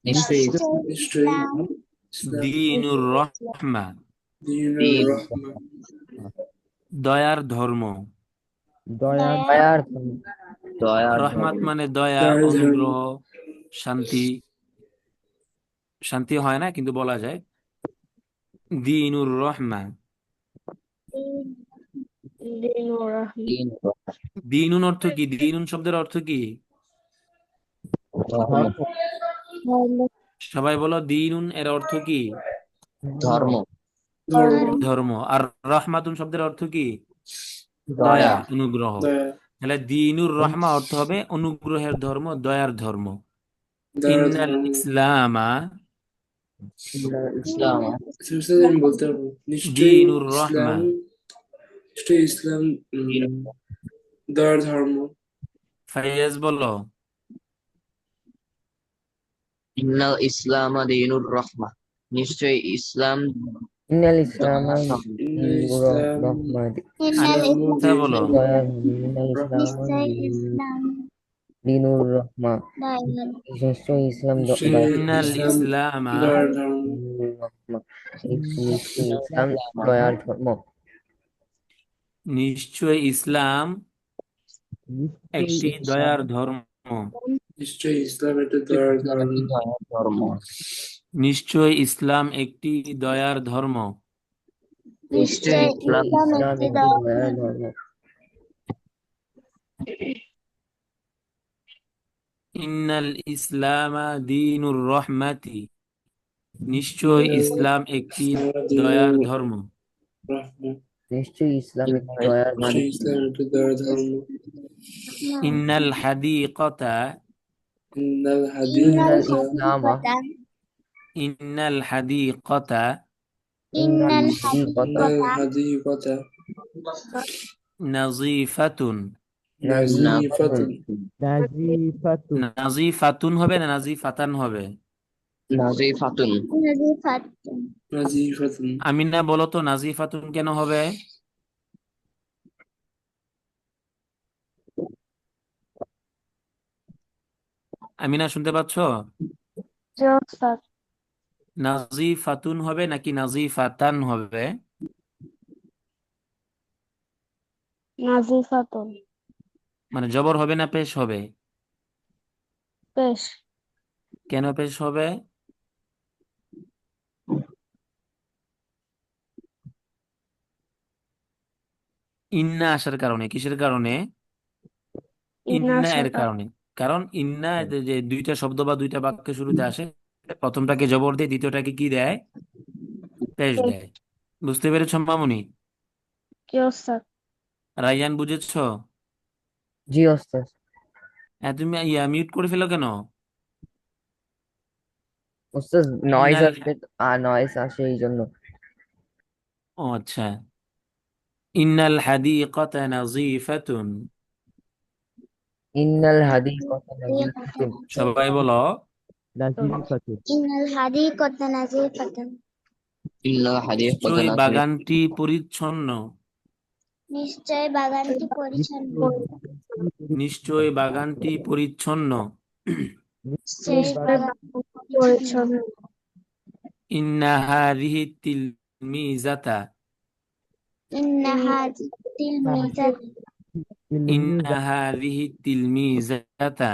নিশ্চয়ই ইসলাম ইসলাম দীনুর রহমা দীনুর রহমা দয়ার ধর্ম। দয়ার রহমাত মানে দয়া, দয়ার ধর্ম। অনুগ্রহ, শান্তি। শান্তি হয় না কিন্তু বলা যায় দীনুর রহমা। দীনুর রহমা দীনুন অর্থ কি? দীনুন শব্দের অর্থ কি? সবাই বলো, দীনুন এর অর্থ কি? ধর্ম ধর্ম ধর্ম। আর রহমাতুন শব্দের অর্থ কি? দয়া দয়া, অনুগ্রহ। দয়া তাহলে দীনুর রহমা অর্থ হবে অনুগ্রহের ধর্ম, দয়ার ধর্ম। দয়ার ইন্নাল ধর্ম। ইসলামা ইসলাম আচ্ছা, উস্তাদ, আমি বলতে পারবো নিশ্চয়ই দীনুর রহমা। ইসলাম নিশ্চয়ই ইসলাম দয়ার ধর্ম। ফাইয়াজ বলো। ইন্নাল ইসলাম দীনুর রহমা, নিশ্চয় ইসলাম ইন্নাল ইসলামা ইন্নাল ইসলাম রহমাতি ইন্নাল আনিসা বলো। দয়ার ইন্নাল ইসলামা নিশ্চয় ইসলাম দীনুর রহমা দয়ালু নিশ্চয় ইসলাম নিশ্চয়ই ইন্নাল ইসলাম ইসলামা দয়ার ধর্ম। দীনুর রহমা নিশ্চয় ইসলাম দয়ার ধর্ম নিশ্চয় ইসলাম একটি দয়ার ধর্ম। নিশ্চয়ই ইসলাম একটা দয়ার ধর্ম। নিশ্চয় ইসলাম একটি দয়ার ধর্ম। নিশ্চয় ইসলাম ইসলাম একটি একটি দয়ার ধর্ম ইন্নাল ইসলামা দীনুর রহমাতি, নিশ্চয় ইসলাম একটি দয়ার ধর্ম। রহমা। নিশ্চয় ইসলাম একটি দয়ার ধর্ম নিশ্চয়ই ইসলাম একটা দয়ার ধর্ম। ইন্নাল হাদিকাতা ইন্নাল ইন্নাল হাদিকাতা ইসলামা ইন্নাল হাদিকাতা ইন্নাল ইন্নাল হাদিকাতা হাদিকাতা নাজিফাতুন। নাজিফাতুন নাজিফাতুন নাজিফাতুন হবে না নাজিফাতান হবে? নাজিফাতুন নাজিফাতুন নাজিফাতুন আমিনা বলো তো নাজিফাতুন কেন হবে? আমিনা শুনতে পাচ্ছ? জি ওস্তাদ। নাজিফাতুন হবে নাকি নাজিফাতান হবে? নাজিফাতুন মানে জবর হবে না পেশ হবে? পেশ। কেন পেশ হবে? ইন্না আসার কারণে। কিসের কারণে? ইন্না আসার এর কারণে। কারণ ইন্না যে দুইটা শব্দ বা দুইটা বাক্য শুরুতে আসে, প্রথমটাকে জবর দিয়ে দ্বিতীয়টাকে কি দেয়? পেশ দেয়। বুঝতে পেরেছ মামুনি? কি ওস্তাদ? রাইয়ান বুঝেছ? জি ওস্তাদ তুমি মিউট করে ফেলো কেন? ওস্তাদ নয়েজ ইন্নাল আসবে নয়েজ আসে এই জন্য ও আচ্ছা। ইন্নাল হাদিকাতা নাজিফাতুন। ইন্নাল হাদিকাতা নাজিফাতুন সবাই বলো নাজিফাতুন ইন্নাল হাদিকাতা নাজিফাতুন ইন্নাল হাদিকাতা নিশ্চয়ই নাজিফাতুন বাগানটি পরিচ্ছন্ন। নিশ্চয় বাগানটি পরিচ্ছন্ন নিশ্চয়ই বাগানটি পরিচ্ছন্ন। নিশ্চয় বাগানটি পরিচ্ছন্ন। ইন্না হাযিহি তিলমিজাতা ইন্না হাযিহিল মিজাত ইন্না হাযিহি তিলমিজাতা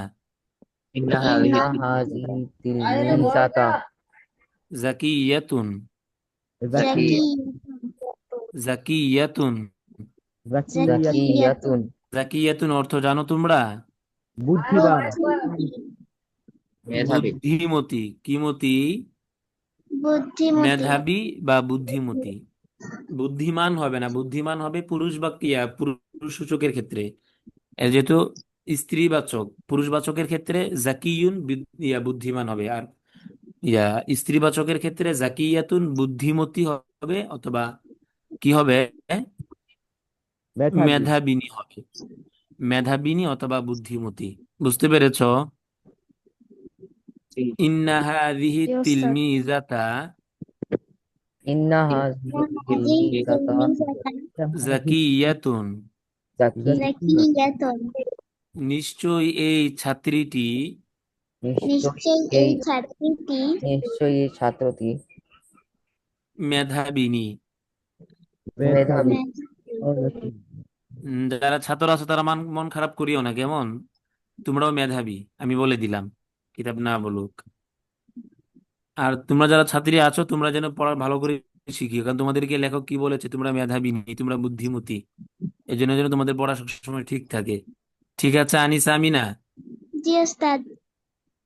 ইন্না হাযিহি ইন্না হাযিহি তিলমিজাতা যাকিয়াতুন যাকিয়াতুন যাকিয়াতুন যাকিয়াতুন যাকিয়াতুন অর্থ জানো তোমরা? বুদ্ধিমান মেধাবী বুদ্ধিমতী। কিমতি? বুদ্ধিমতী মেধাবী বা বুদ্ধিমতী। বুদ্ধিমান হবে না, বুদ্ধিমান হবে পুরুষ বা পুরুষ সূচকের ক্ষেত্রে। এর যেহেতু স্ত্রীবাচক, পুরুষবাচকের ক্ষেত্রে জাকিয়ুন বুদ্ধিমান হবে, আর স্ত্রীবাচকের ক্ষেত্রে জাকিয়াতুন বুদ্ধিমতী হবে, অথবা কি হবে? মেধাবী। মেধাবিনী হবে, মেধাবিনী অথবা বুদ্ধিমতী। বুঝতে পেরেছো? ইন্না হাযিহি জি ওস্তাদ। তিলমিজাতা ইন্না হাযিহি هذه তিলমিযাতা تلميذة যাকিয়াতুন, যাকিয়াতুন, ذكية নিশ্চয়ই এই ছাত্রীটি নিশ্চয়ই নিশ্চয়ই এই এই ছাত্রীটি নিশ্চয়ই এই ছাত্রটি মেধাবিনী। মেধাবী। মেধাবী। যারা ছাত্র আছে তারা মন খারাপ করিও না, কেমন? তোমরাও মেধাবী, আমি বলে দিলাম, কিতাব না বলুক। আর তোমরা যারা ছাত্রী আছো তোমরা যেন পড়া ভালো করে শিখিও, কারণ তোমাদেরকে লেখক কি বলেছে, তোমরা মেধাবিনী, তোমরা বুদ্ধিমতী। এই জন্য যেন তোমাদের পড়া সবসময় ঠিক থাকে। ঠিক আছে আনিসা, আমিনা? জি ওস্তাদ।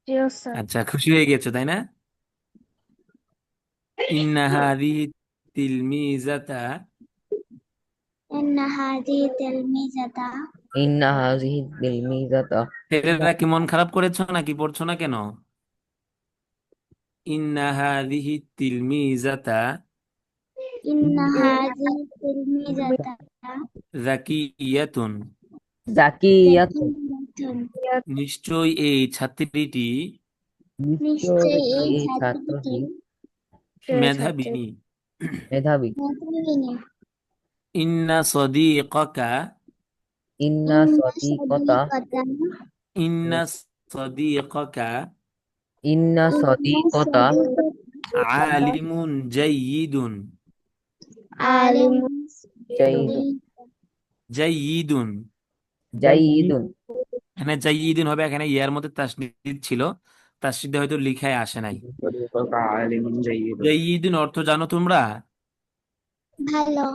জি ওস্তাদ। আচ্ছা, খুশি হয়ে গেছো তাই না? ইন্না হাযিহি তিলমিজাতা, إن هذه تلميذة ইন্না হাযিহি তিলমিযাতা ছেলেরা কি মন খারাপ করেছো নাকি পড়ছো না কেন? ইন্না হাযিহি তিলমিজাতা إن هذه تلميذة যাকিয়াতুন, যাকিয়াতুন, ذكية নিশ্চয়ই এই ছাত্রীটি নিশ্চয়ই নিশ্চয়ই এই এই ছাত্রীটি ছাত্রটি ছাত্রী। মেধাবিনী। মেধাবী। মেধাবিনী। ইন্না সদীকাকা, ইন্না إن সদীকতা صديقة ইন্না সদীকাকা ইন্না إن সদীকতা صديقة আলিমুন জাইয়িদুন, عالم জাইদুন জাইয়িদুন। জাইদুন এখানে জাইয়িদুন হবে, এখানে ইয়ার মধ্যে তাসদীদ ছিল, তাসদীদ হয়তো লিখায় আসে নাই। জাইয়িদুন অর্থ জানো তোমরা? ভালো।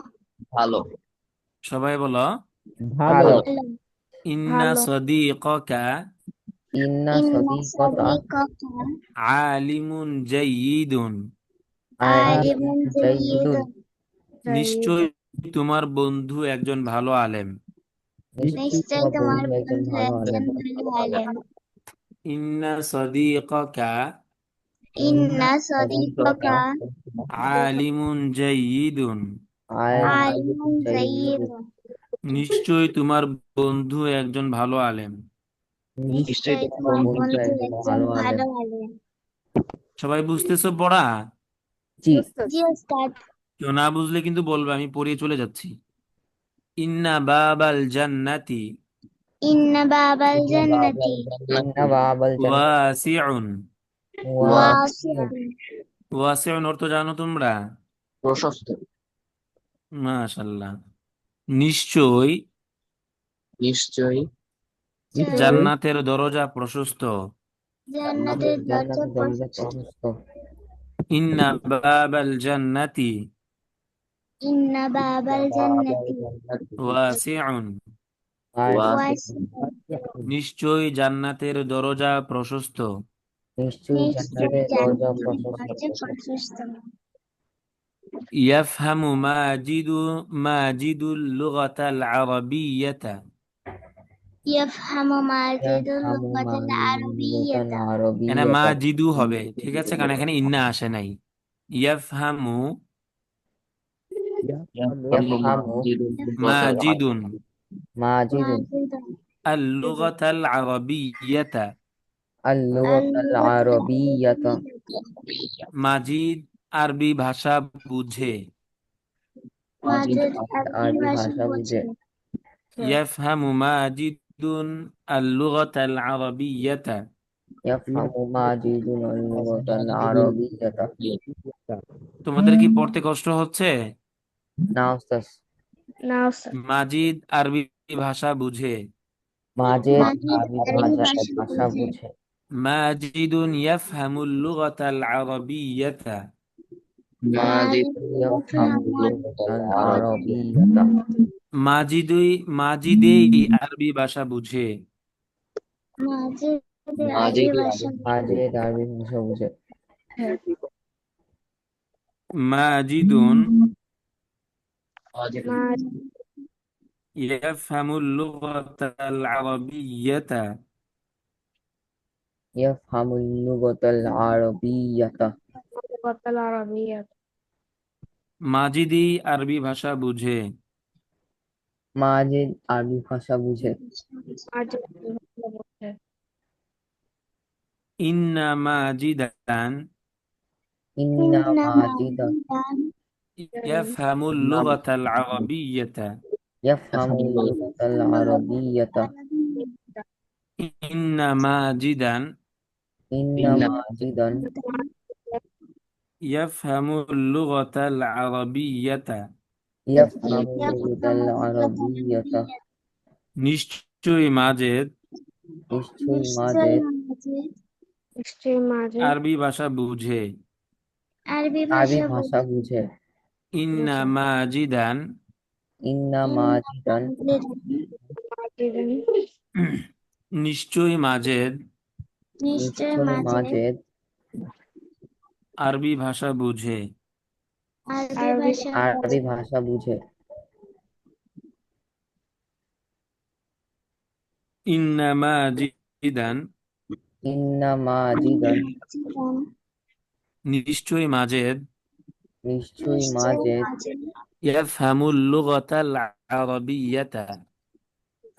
ভালো। সবাই বলো। ভালো। ভালো। ভালো। ইন্না ভালো। সদীকাকা ইন্না إن সদীকতা صديقك আলিমুন জাইয়িদুন, عالم জাইদুন جيد নিশ্চয়ই তোমার বন্ধু একজন ভালো আলেম। নিশ্চয়ই নিশ্চয়ই তোমার তোমার বন্ধু একজন বন্ধু ভালো একজন আলেম। ভালো আলেম। ইন্না সদীকাকা ইন্না সদীকতা সদীককা আলিমুন জাইয়িদুন, আলিমুন জাইদুন জাইয়িদুন। নিশ্চয়ই তোমার বন্ধু একজন ভালো আলেম। নিশ্চয়ই তোমার বন্ধু বন্ধু একজন একজন ভালো আলেম। ভালো আলেম। সবাই বুঝতেছো পড়া? জি। জি ওস্তাদ। কেউ না বুঝলে কিন্তু বলবে, আমি পড়িয়ে চলে যাচ্ছি। ইন্না বাবাল জান্নাতি ইন্না বাবাল জান্নাতি ইন্না বাবাল জান্নাতি ওয়াসিউন। ওয়াসিউন ওয়াসিউন ওয়াসিউন অর্থ জানো তোমরা? প্রশস্ত। মাশাআল্লাহ। নিশ্চয় নিশ্চয়ই জান্নাতের দরজা প্রশস্ত। জান্নাতের দরজা জান্নাতের দরজা প্রশস্ত। প্রশস্ত। ইন্না বাবাল জান্নাতি ইন্না বাবাল জান্নাতি ওয়াসিউন, ওয়াসিউন নিশ্চয় জান্নাতের দরজা প্রশস্ত। নিশ্চয়ই নিশ্চয়ই জান্নাতের দরজা জান্নাতের প্রশস্ত। দরজা প্রশস্ত। ইয়াফহামু মাজিদুল লুগাতাল আরাবিয়্যাতা, ইয়াফহামু মাজিদুল ইয়াফহামু লুগাতাল মাজিদাতাল আরাবিয়্যাতা। এখানে আরাবিয়্যাতা মাজিদু হবে, ঠিক আছে, কারণ এখানে ইন্না আসে নাই। ইয়াফহামু ইয়াফহামু মাজিদুন মাজিদুন মাজিদুন আল লুগাতাল আরাবিয়্যাতা, আল-লুগাতাল আরাবিয়্যাতা মাজিদ আরবি ভাষা বুঝে। মাজিদ আরবি আরবি ভাষা ভাষা বুঝে। বোঝে। ইয়াফহামু মাজিদুন আল লুগাতাল আরাবিয়্যাতা। ইয়াফহামু মাজিদুন আল-লুগাতাল আরাবিয়্যাতা। তোমাদের কি পড়তে কষ্ট হচ্ছে? না উস্তাদ। না ওস্তাদ। মাজিদ আরবি ভাষা বুঝে। মাজিদ মাজিদ আরবি আরবি ভাষা বোঝে। বুঝে। মাজিদুন ইয়াফহামুল লুগাতাল আরাবিয়্যাতা, মাজিদ ইয়াফহামু ইয়াফহামু আল-লুগাতাল আরাবিয়্যাতা। মাজিদেই আরবি ভাষা বুঝে। মাজিদ আরবি ভাষা বোঝে। মাজিদ আরবি ভাষা বুঝে। মাজিদুন মাজিদ ইয়াফহামুল লুগাতাল আরাবিয়্যাতা, ইয়াফহামু আল-লুগাতাল আরাবিয়্যাতা। লুগাতাল আরাবিয়্যাত। মাজিদেই আরবি ভাষা বুঝে। মাজিদুন ইয়াফহামুল লুগাতাল আরাবিয়্যাতা, ইয়াফহামু আল লুগাতাল আরাবিয়্যাতা, মাজিদেই আরবি ভাষা বুঝে। মাজিদুন ইয়াফহামুল লুগাতাল আরাবিয়্যাতা, ইয়াফহামু আল লুগাতাল আরাবিয়্যাতা, ইয়াফহামু আল-লুগাতাল আরাবিয়্যাতা। মাজিদি আরবি ভাষা বুঝে। মাজিদ আরবি ভাষা বুঝে। ইন্না মাজিদান ইন্না إن মাজিদান ماجدا ইয়াফহামুল লুগাতাল আরাবিয়্যাতা ইয়াফহামুল লুগাতাল আরাবিয়্যাতা। ইন্না মাজিদান ইন্না মাজিদান ইয়াফহামুল লুগাতাল আরাবিয়্যাতা ইয়াফহামুল লুগাতাল আরাবিয়্যাতা। নিশ্চয়ই মাজেদ নিশ্চয়ই نشتري মাজেদ ماجد নিশ্চয়ই মাঝে আরবি ভাষা বুঝে। عربي আরবি ভাষা ভাষা বুঝে। ইন্না মাজিদান ইন্না إن মাজিদান ماجدا নিশ্চয়ই মাজেদ নিশ্চয় নিশ্চয়ই মাঝে মাজেদ আরবি ভাষা বুঝে। আরবি আরবি ভাষা আরবি ভাষা বুঝে। ইন্না মাজিদান ইন্না মাজিদান মাজিদান নিশ্চয়ই মাজেদ নিশ্চয়ই নিশ্চয় মাজেদ মাঝে ইয়াফহামুল লুগাতাল আরাবিয়্যাতা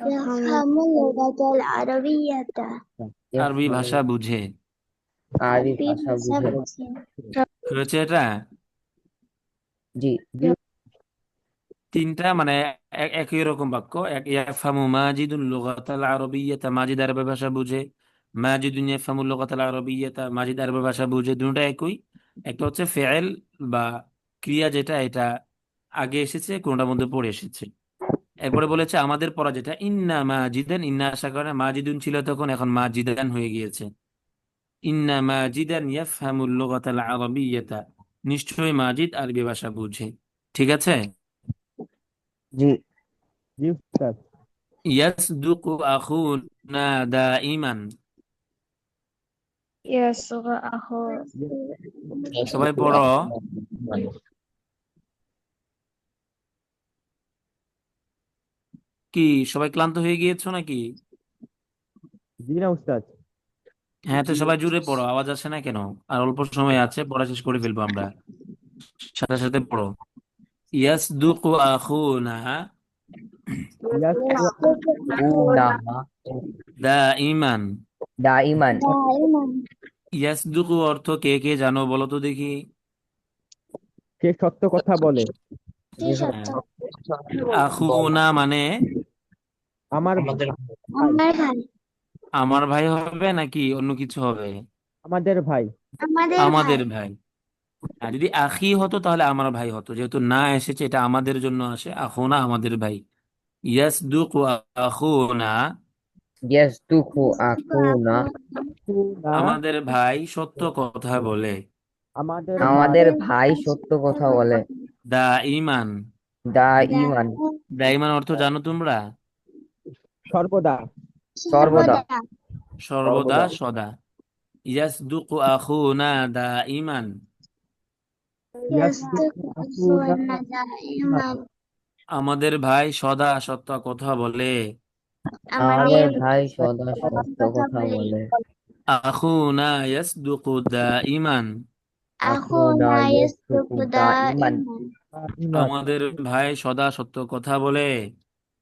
ইয়াফহামুল লুগাতাল আরাবিয়াতা আরবি ভাষা বুঝে। আরবি আরবি ভাষা ভাষা বুঝে। বুঝে হয়েছে এটা জি তিনটা মানে একই রকম বাক্য। ইয়াফহামু মাজিদুল লুগাতাল আরাবিয়্যাতা মাজিদ আরবি ভাষা বুঝে। মাজিদুন ইয়াফহামুল লুগাতাল আরাবিয়্যাতা মাজিদ আরবি ভাষা বুঝে। দুটোটা একই। একটা হচ্ছে ফেল বা ক্রিয়া, যেটা এটা আগে এসেছে, কোনটার মধ্যে পড়ে এসেছে। এরপরে বলেছে আমাদের পড়া যেটা ইন্না মাজিদান, ইন্না আসার কারণে মাজিদুন ছিল তখন, এখন মাজিদান হয়ে গিয়েছে। ইন্না মাজিদান ইয়াফহামুল লুগাতাল আরাবিয়্যাতা নিশ্চয়ই মাজিদ আরবি ভাষা বুঝে। ঠিক আছে। জি জি উস্তাদ। ইয়াসদুকু আখুনা দাইমান ইয়েস আহো সবাই পড়ো। কি সবাই ক্লান্ত হয়ে গিয়েছো নাকি? জি না উস্তাদ। হ্যাঁ, তো সবাই জুড়ে পড়ো, আওয়াজ আসে না কেন? আর অল্প সময় আছে, পড়া শেষ করে ফেলবো আমরা। সাথে সাথে পড়ো। ইয়াসদুকু আখুনা উনা দাইমান। দাইমান দাইমান ইয়াসদুকু অর্থ কে কে জানো বলো তো দেখি। সে সত্য কথা বলে। কি সত্য আখুনা মানে আমার আমাদের আমার ভাই আমার ভাই হবে নাকি অন্য কিছু হবে? আমাদের ভাই। আমাদের ভাই আমাদের ভাই। আর যদি আখি হতো তাহলে আমার ভাই হতো, যেহেতু না এসেছে এটা আমাদের জন্য আসে। আখুনা আমাদের ভাই। ইয়াসদুকু আখুনা ইয়াসদুকু আখুনা না, আমাদের ভাই সত্য কথা বলে। আমাদের ভাই আমাদের ভাই সত্য কথা বলে। দাইমান। দাইমান দাইমান অর্থ জানো তোমরা? সর্বদা। সর্বদা সর্বদা, সদা। ইয়াসদুকু আখুনা দাইমান ইয়াসদুকু আখুনা দাইমান আমাদের ভাই সদা সত্য কথা বলে। আমাদের আমাদের ভাই সদা সত্য কথা কথা বলে বলে। আখুনা ইয়াসদুকু দাইমান আখুনা আখুনা ইয়াসদুকু ইয়াসদুকু দাইমান দাইমান ইমান। আমাদের ভাই সদা সত্য কথা বলে।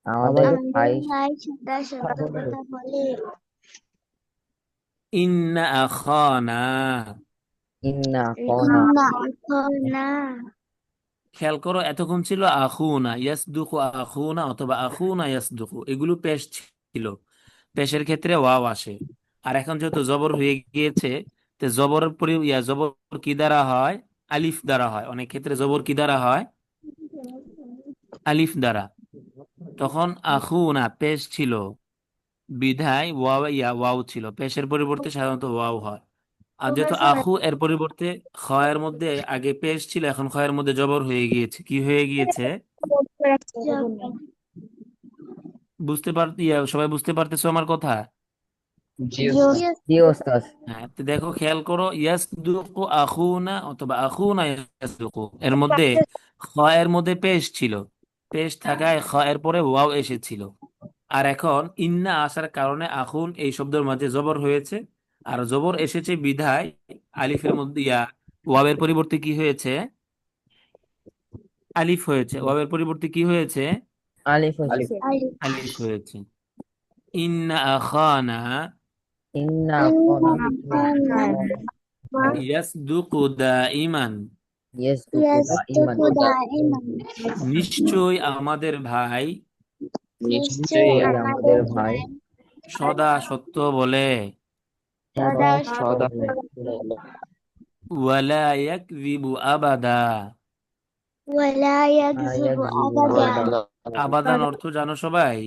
আমাদের আমাদের ভাই আমাদের ভাই সদা সত্য কথা বলে ইন্না আখানা ইন্না আখানা ইন্না আখানা খেয়াল করো, এতক্ষণ ছিল আখুনা ইয়াসদুকু আখুনা অথবা আখুনা ইয়াসদুকু, এগুলো পেশ ছিল। পেশের ক্ষেত্রে ওয়াও আসে। আর এখন যেহেতু জবর হয়ে গিয়েছে, তো জবরের পরি জবর কি দ্বারা হয়? আলিফ দ্বারা হয়। অনেক ক্ষেত্রে জবর কি দ্বারা হয়? আলিফ দ্বারা। তখন আখুনা পেশ ছিল, বিধায় ওয়াও ছিল। পেশের পরিবর্তে সাধারণত ওয়াও হয়। আর যেহেতু আখু এর পরিবর্তে খ এর মধ্যে আগে পেশ ছিল, এখন খ এর মধ্যে জবর হয়ে গিয়েছে। কি হয়ে গিয়েছে? বুঝতে পার সবাই বুঝতে পারতেছো আমার কথা? জি জি ওস্তাদ। হ্যাঁ, তো দেখো খেয়াল করো, ইয়াসদুকু আখুনা অথবা আখুনা ইয়াসদুকু, এর মধ্যে খ এর মধ্যে পেশ ছিল। পেশ থাকায় খ এর পরে ওয়াও এসেছিল। আর এখন ইন্না আসার কারণে আখুন এই শব্দের মাঝে জবর হয়েছে। আর জবর এসেছে বিধায় আলিফের মধ্যে ওয়াবের পরিবর্তে কি হয়েছে? আলিফ হয়েছে। ওয়াবের পরিবর্তে কি হয়েছে? আলিফ হয়েছে। আলিফ আলিফ হয়েছে। ইন্না আখানা ইন্না ইন্না আখানা আখানা ইয়াসদুকু দাইমান, ইয়াসদুকু দাইমান, ইয়াসদুকু দাইমান নিশ্চয় আমাদের ভাই নিশ্চয় নিশ্চয়ই আমাদের আমাদের ভাই ভাই সদা সত্য বলে, সদা সদা সত্য বলে, ওয়ালা ইয়াকযিবু আবাদা। ওয়ালা ইয়াকযিবু ইয়াকযিবু আবাদা আবাদা, আবাদান অর্থ জানো সবাই?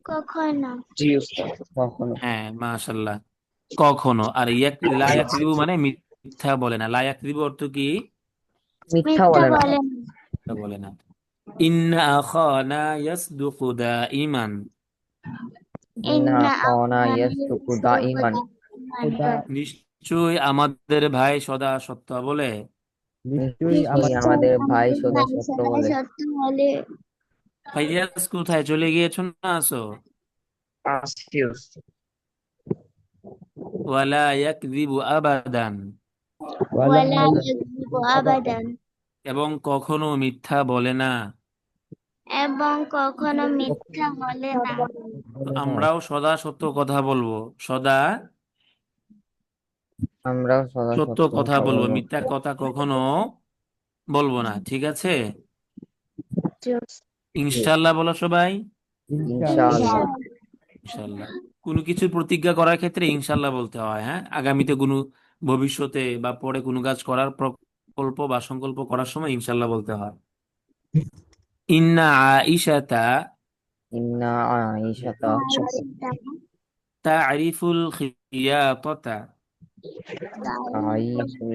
কখনো জি উস্তাদ। কখনো হ্যাঁ, মাশাল্লাহ। কখনো। আর লা ইয়াকযিবু মানে মিথ্যা বলে না। লা ইয়াকযিবু অর্থ কি? মিথ্যা মিথ্যা বলে না। বলে না মিথ্যা বলে না। ইন্না আখানা ইয়াসদুকু দাইমান, ইন্না ইন্না আখানা আখানা ইয়াসদুকু ইয়াসদুকু দাইমান, দাইমান নিশ্চয় আমাদের ভাই সদা সত্য বলে। নিশ্চয়ই নিশ্চয়ই আমাদের আমাদের ভাই আমাদের সদা ভাই সত্য সদা বলে। সত্য বলে ফাইয়াজ কোথায় চলে গিয়েছো না আসো? আসছি উস্তাদ। ওয়ালা ইয়াকযিবু আবাদান, ওয়ালা ইয়াকযিবু আবাদান এবং কখনো মিথ্যা বলে না। এবং কখনো মিথ্যা বলে না তো আমরাও সদা সত্য কথা বলবো। সদা আমরাও সদা সত্য সত্য কথা কথা বলবো, বলবো। মিথ্যা কথা কখনো বলবো না। ঠিক আছে? ইনশাআল্লাহ বলো সবাই। ইনশাআল্লাহ। ইনশাআল্লাহ। কোনো কিছুর প্রতিজ্ঞা করার ক্ষেত্রে ইনশাআল্লাহ বলতে হয়। হ্যাঁ, আগামীতে কোনো ভবিষ্যতে বা পরে কোনো কাজ করার প্রকল্প বা সংকল্প করার সময় ইনশাআল্লাহ বলতে হয়। ইন্না আইশাতা ইন্না আইশাতা তারিফুল খিয়াতাতা। তাইফুল,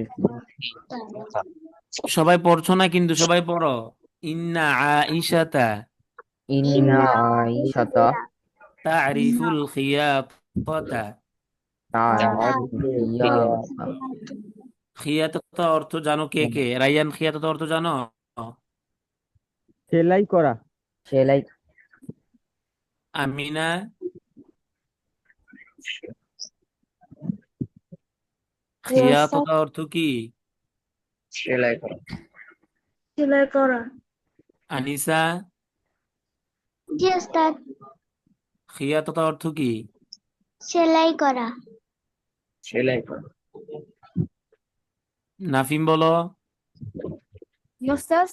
সবাই পড়ছো না কিন্তু, সবাই পড়ো। ইন্না আইশাতা ইন্না আইশাতা তারিফুল খিয়াতাতা। তারিফুল খিয়াতা। খিয়াতাতা অর্থ জানো কে কে? রায়ান, খিয়াতাতা অর্থ জানো? সেলাই করা। সেলাই, আমিনা, খিয়াতাতা অর্থ কি? সেলাই করা। সেলাই করা। আনিসা, জি ওস্তাদ খিয়াতাতা অর্থ কি? সেলাই করা সেলাই করা। নাফিম বলো, ইউস্তাস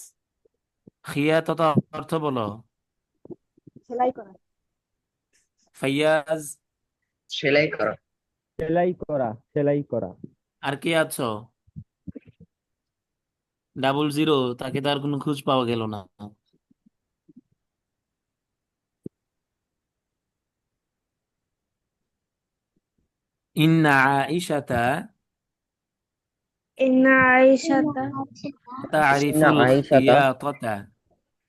খিয়াতাতা অর্থ বলো। সেলাই করা। ফাইয়াজ, সেলাই করা। সেলাই করা। সেলাই করা। আর কে আছো? 00, তাকে তো আর কোনো খোঁজ পাওয়া গেল না। ইন্না আইশাতা ইন্না আইশাতা ইন্না তারিফুল আইশাতা খিয়াতাতা।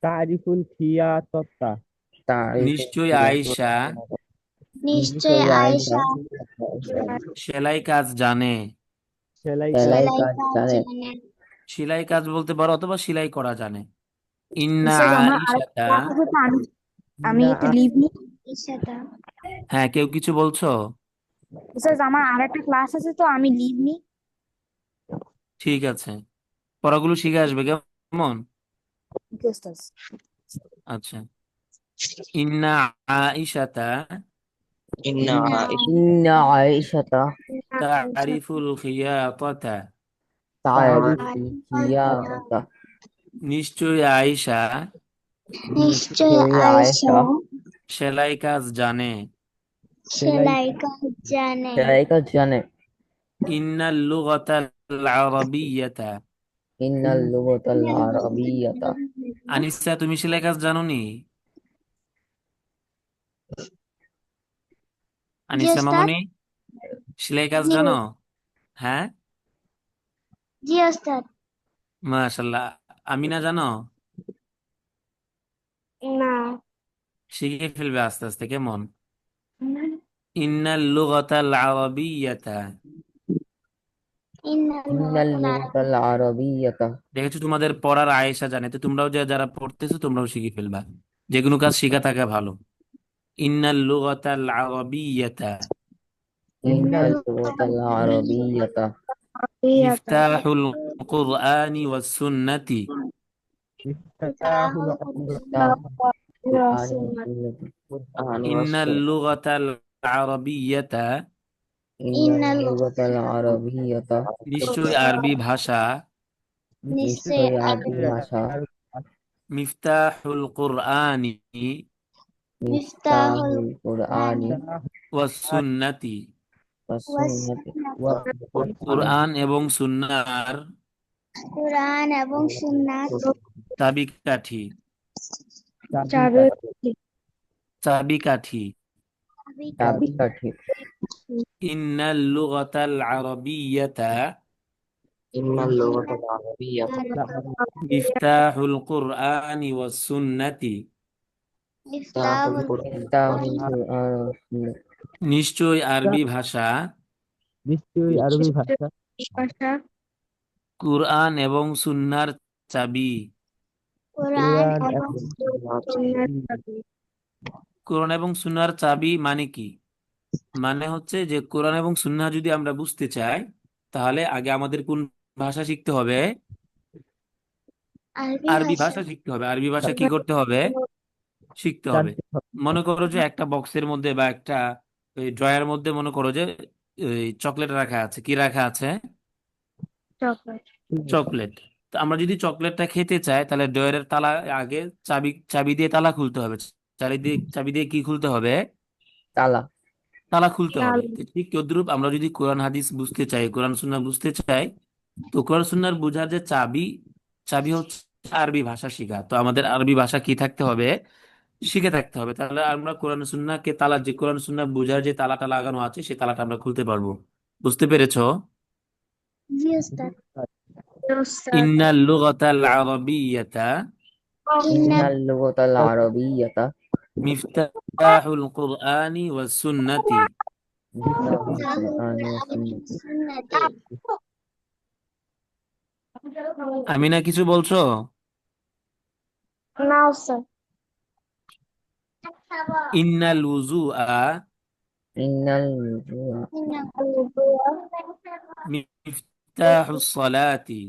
তারিফুল খিয়াততা। তারিফুল নিশ্চয় খিয়াতা। আয়েশা নিশ্চয় আয়েশা সেলাই কাজ জানে। সেলাই সেলাই করা। সেলাই কাজ কাজ জানে। জানে সেলাই কাজ বলতে পারো অথবা সেলাই করা জানে। ইন্না উস্তাদ আমার আরেকটা আইশাতা। ক্লাস আছে তো আমি ইন্না একটু লিভ নিই। আয়েশাটা হ্যাঁ, কেউ কিছু বলছো? উস্তাদ আমার আরেকটা ক্লাস আছে তো আমি লিভ নিই। ঠিক আছে, পড়াগুলো শিখে আসবে কেমন? ওকে উস্তাদ। আচ্ছা। ইন্না আইশাতা ইন্না ইন্না আইশাতা তারিফুল খিয়াতাতা। তারিফুল আয়েশা খিয়াতা। নিশ্চয় আয়েশা নিশ্চয় নিশ্চয়ই আয়েশা আয়েশা সেলাই কাজ জানে। সেলাই কাজ জানে সেলাই কাজ জানে। ইন্নাল লুগাতাল আরাবিয়াতা। ইন্নাল লুগাতাল আরাবিয়াতা। আনিসা, তুমি সেলাই কাজ জানো নি? জি আনিসা ওস্তাদ মামুনি, সেলাই কাজ জি জানো? হ্যাঁ, জি ওস্তাদ মাশাল্লাহ। আমিনা জানো? না। শিখে ফেলবে আস্তে আস্তে, কেমন? ইন্নাল লুগাতাল আরাবিয়াতা। ইন্নাল লুগাতাল আরাবিয়াতা। দেখেছো, তোমাদের পড়ার আয়েশা জানে, তো তোমরাও যারা পড়তেছো তোমরাও শিখে ফেলবা। যে কোনো কাজ শিখা থাকা ভালো। ইন্নাল লুগাতাল আরাবিয়াতা ইন্নাল লুগাতাল আরাবিয়াতা মিফতাহুল কুরআনি ওয়াস সুন্নতি। মিফতাহুল ইন্নাল লুগাতাল আরাবিয়্যাতা ইন্নাল লুগাতাল আরাবিয়্যাতা নিশ্চয়ই আরবি ভাষা নিশ্চয়ই আরবি ভাষা মিফতাহুল কুরআনি মিফতাহুল কুরআনি ওয়াস সুন্নাতি ওয়াস সুন্নাতি কুরআন এবং সুন্নাহর কুরআন এবং সুন্নাত চাবিকাঠি চাবি চাবিকাঠি চাবিকাঠি ইন্নাল লুগাতাল আরাবিয়্যাতা ইন্নাল লুগাতাল আরাবিয়্যাতা মিফতাহুল কুরআনি ওয়াস সুন্নাতি মিফতাহুল মিফতাহুল কুরআন ওয়াস সুন্নাত নিশ্চয়ই আরবি ভাষা নিশ্চয়ই আরবি ভাষা ভাষা কুরআন এবং সুন্নাহর চাবি কুরআন কুরআন এবং কোরআন এবং সুন্নাহর চাবি মানে কি? মানে হচ্ছে যে কোরআন এবং সুন্নাহ যদি আমরা বুঝতে চাই তাহলে আগে আমাদের কোন ভাষা শিখতে হবে? আরবি আরবি ভাষা ভাষা শিখতে হবে। আরবি ভাষা কি করতে হবে? শিখতে হবে। জানতে হবে। মনে করো যে একটা বক্সের মধ্যে বা একটা ড্রয়ার মধ্যে মনে করো যে চকলেট রাখা আছে। কি রাখা আছে? Chocolate chocolate. তো আমরা যদি চকলেটটা খেতে চাই তাহলে ড্রয়ারের তালা আগে চাবি দিয়ে তালা খুলতে হবে। চাবি দিয়ে কি খুলতে হবে? তালা তালা খুলতে হবে। চাল তো ঠিক তদ্রূপ আমরা যদি কোরআন হাদিস বুঝতে চাই, কোরআন সুন্নাহ বুঝতে চাই, তো কোরআন সুন্নাহর বোঝার যে চাবি হচ্ছে আরবি ভাষা শেখা। তো আমাদের আরবি ভাষা কি থাকতে হবে? শিখে থাকতে হবে। তাহলে আমরা কোরআন সুন্নাহকে যে কোরআন সুন্নাহ বোঝার যে তালাটা লাগানো আছে সেই তালাটা আমরা খুলতে পারবো। বুঝতে পেরেছো? জি উস্তাদ ইন্নাল লুগাতাল আরাবিয়্যাতা ইন্নাল লুগাতাল আরাবিয়্যাতা মিফতাহুল কুরআনি ওয়াস সুন্নাতি মিফতাহুল মিফতাহুল কুরআনি ওয়াস কুরআনি সুন্নাতি সুন্নাতি আমিনা কিছু বলছো? না উস্তাদ ইন্নাল উযুআ ইন্নাল wudu'a মিফতাহুস সালাতি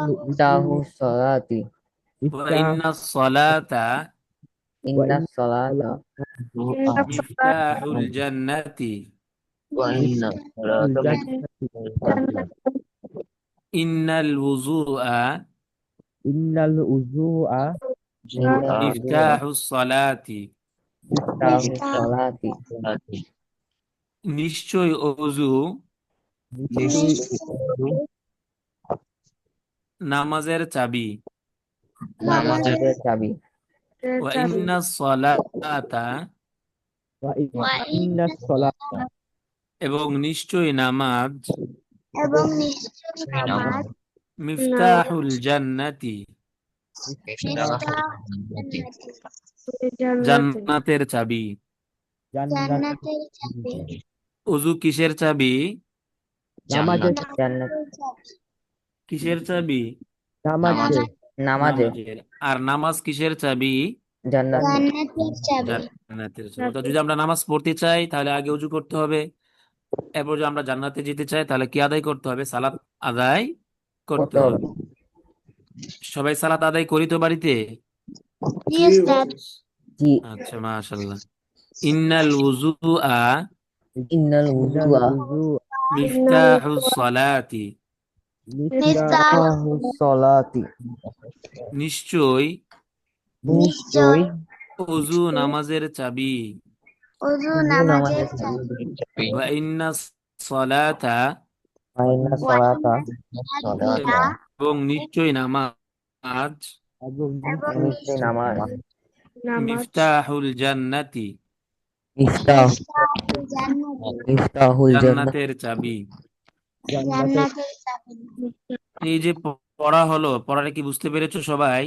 মিফতাহুস সালাতি ওয়া ইন্নাস সালাতা ইন্নাস সালাতা মিফতাহুল জান্নাতি ওয়া ইন্নাল সালাতা ইন্নাল উযুআ ইন্নাল উযুআ মিফতাহুস সালাতি মিফতাহুস সালাতি নিশ্চয় অজু নামাজের চাবি নামাজের চাবি ওয়া ইন্নাস সালাতা ওয়া ইন্নাস সালাতা এবং নিশ্চয় নামাজ এবং নিশ্চয় নামাজ মিফতাহুল জান্নাতি জান্নাতি জান্নাতের চাবি। জান্নাত জান্নাতের চাবি অজু কিসের চাবি? নামাজের জান্নাত কিসের চাবি? নামাজের নামাজের নামাজের। আর নামাজ কিসের চাবি? জান্নাত জান্নাতের চাবি জান্নাতের চাবি। তো যদি আমরা নামাজ পড়তে চাই তাহলে আগে অজু করতে হবে। এরপর যদি আমরা জান্নাতে যেতে চাই তাহলে কি আদায় করতে হবে? সালাত আদায় করতে করতে হবে। হবে সবাই সালাত আদায় করি তো বাড়িতে? জি উস্তাদ জি আচ্ছা, মাশাআল্লাহ। ইন্নাল উযুআ ইন্নাল wudu'a মিফতাহুস সালাতি মিফতাহুস সালাতি নিশ্চয় নিশ্চয় অজু নামাজের চাবি। ওযু ওযু নামাজের নামাজের চাবি ওয়া ইন্নাস সালাতা ইন্নাস সালাতা এবং নিশ্চয় নামাজ এবং নিশ্চয় নামাজ মিফতাহুল জান্নাতি মিফতাহুল জান্নাতি মিফতাহুল জান্নাত জান্নাতের চাবি। জান্নাতের চাবি এই যে পড়া হলো, পড়াটা কি বুঝতে পেরেছো সবাই?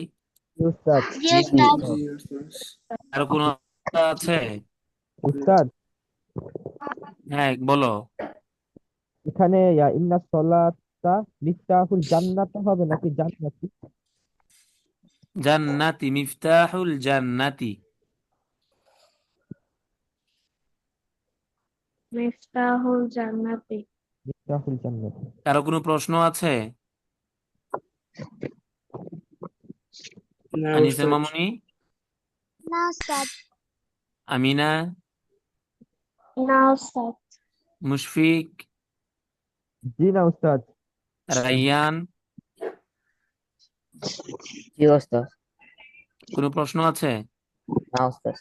উস্তাদ জি উস্তাদ আর কোনো আছে? উস্তাদ হ্যাঁ, বলো। এখানে ইন্নাস সালাতা মিফতাহুল জান্নাত হবে নাকি জান্নাতি? জান্নাতি মিফতাহুল জান্নাতি। মিফতাহুল জান্নাতি মিফতাহুল জান্নাতি কারো কোনো প্রশ্ন আছে? না আনিসা উস্তাদ। মামুনি, না উস্তাদ। আমিনা, না উস্তাদ। মুশফিক, জি না উস্তাদ। রাইয়ান। জি ওস্তাদ। কোনো প্রশ্ন আছে? না ওস্তাদ।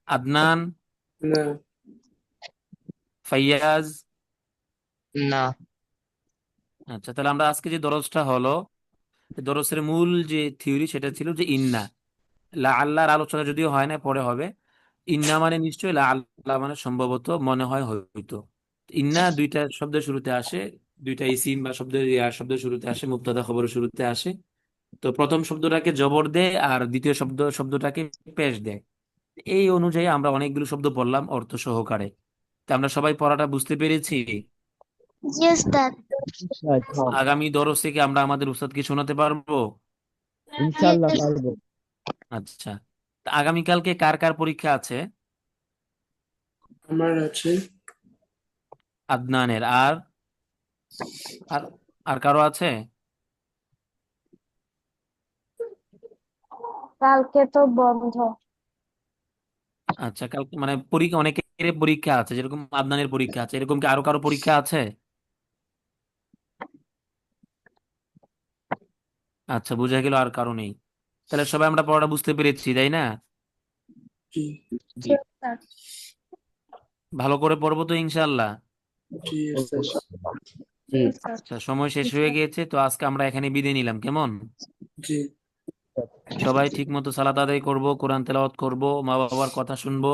আদনান, না। ফাইয়াজ। না। আচ্ছা, তাহলে আমরা আজকে যে দরজটা হলো, এই দরজের মূল যে থিওরি সেটা ছিল যে ইন্না, লা আল্লাহর আলোচনা যদিও হয় না, পরে হবে। ইন্না মানে নিশ্চয়ই, লা আল্লাহ মানে সম্ভবত, মনে হয় হয়তো। ইন্না দুইটা শব্দের শুরুতে আসে, দুইটা ইসিম বা শব্দের শুরুতে আসে, মুবতাদা খবরের শুরুতে আসে। তো প্রথম শব্দটাকে জবর দেয় আর দ্বিতীয় শব্দটাকে পেশ দেয়। এই অনুযায়ী আমরা অনেকগুলো শব্দ পড়লাম অর্থ সহকারে। তা আমরা সবাই পড়াটা বুঝতে পেরেছি। জি উস্তাদ। উস্তাদ, আগামী দরস থেকে আমরা আমাদের উস্তাদকে শোনাতে পারবো। জি ইনশাআল্লাহ উস্তাদ। পারবো। আচ্ছা, তা আগামীকালকে কার কার পরীক্ষা আছে? আমার আছে। আদনানের। আর আর আর কারো আছে? কালকে তো বন্ধ। আচ্ছা, কালকে মানে পরীক্ষা, অনেকের পরীক্ষা আছে, যেরকম আদনানের পরীক্ষা আছে, এরকম কি আরো কারো পরীক্ষা আছে? আচ্ছা, বোঝা গেল আর কারো নেই। তাহলে সবাই আমরা পড়াটা বুঝতে পেরেছি, তাই না? জি। জি উস্তাদ। ভালো করে পড়বো তো ইনশাল্লাহ। জি উস্তাদ। জি। জি উস্তাদ। আচ্ছা, সময় শেষ হয়ে গিয়েছে, তো আজকে আমরা এখানে বিদায় নিলাম, কেমন? জি। সবাই ঠিক মতো সালাত আদায় করবো, কোরআন তেলাওয়াত করবো, মা বাবার কথা শুনবো,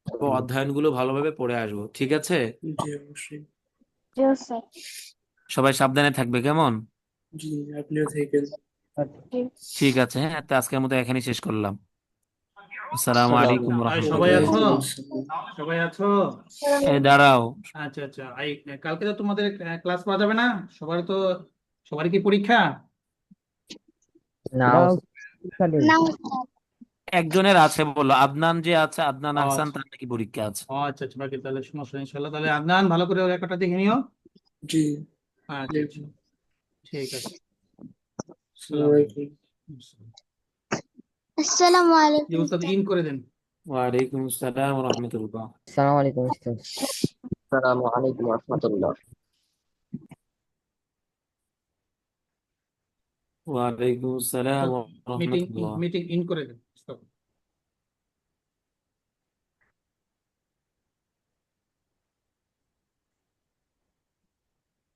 ও অধ্যয়নগুলো ভালোভাবে পড়ে আসবো, ঠিক আছে? জি অবশ্যই। জি উস্তাদ। সবাই সাবধানে থাকবে, কেমন? জি আপনিও থাকেন। জি। ঠিক আছে, হ্যাঁ, তো আজকের মতো এখানেই শেষ করলাম। আসসালামু আসসালামু আলাইকুম আর সবাই রহমতুল্লাহ। আছো? ওয়ালাইকুম আসসালাম। সবাই আছো? এই দাঁড়াও। আচ্ছা আচ্ছা, কালকে তো তোমাদের ক্লাস করা যাবে না? সবার তো, সবারই কি পরীক্ষা? না না ওস্তাদ। পরীক্ষা নেই। না উস্তাদ। একজনের আছে বললো, আদনান যে আছে, আদনান ও আহসান, আচ্ছা। তার নাকি পরীক্ষা আছে। ও আচ্ছা আচ্ছা, বাকি তাহলে সমস্যা নেই ইনশাল্লাহ। তাহলে আদনান ভালো করে রেকর্ডটা দেখে নিও। জি। আচ্ছা আচ্ছা, ঠিক আছে। আসসালামু আসসালামু আলাইকুম। আলাইকুম। আসসালামু জি আলাইকুম উস্তাদ, উস্তাদ। ইন করে দেন। ওয়ালাইকুম আসসালাম রহমতুল্লাহ। আসসালামু আলাইকুম ওস্তাদ। আসসালামু আলাইকুম রহমতুল্লাহ। ওয়ালাইকুম আসসালাম মিটিং রহমতুল্লাহ। মিটিং ইন করে দেন।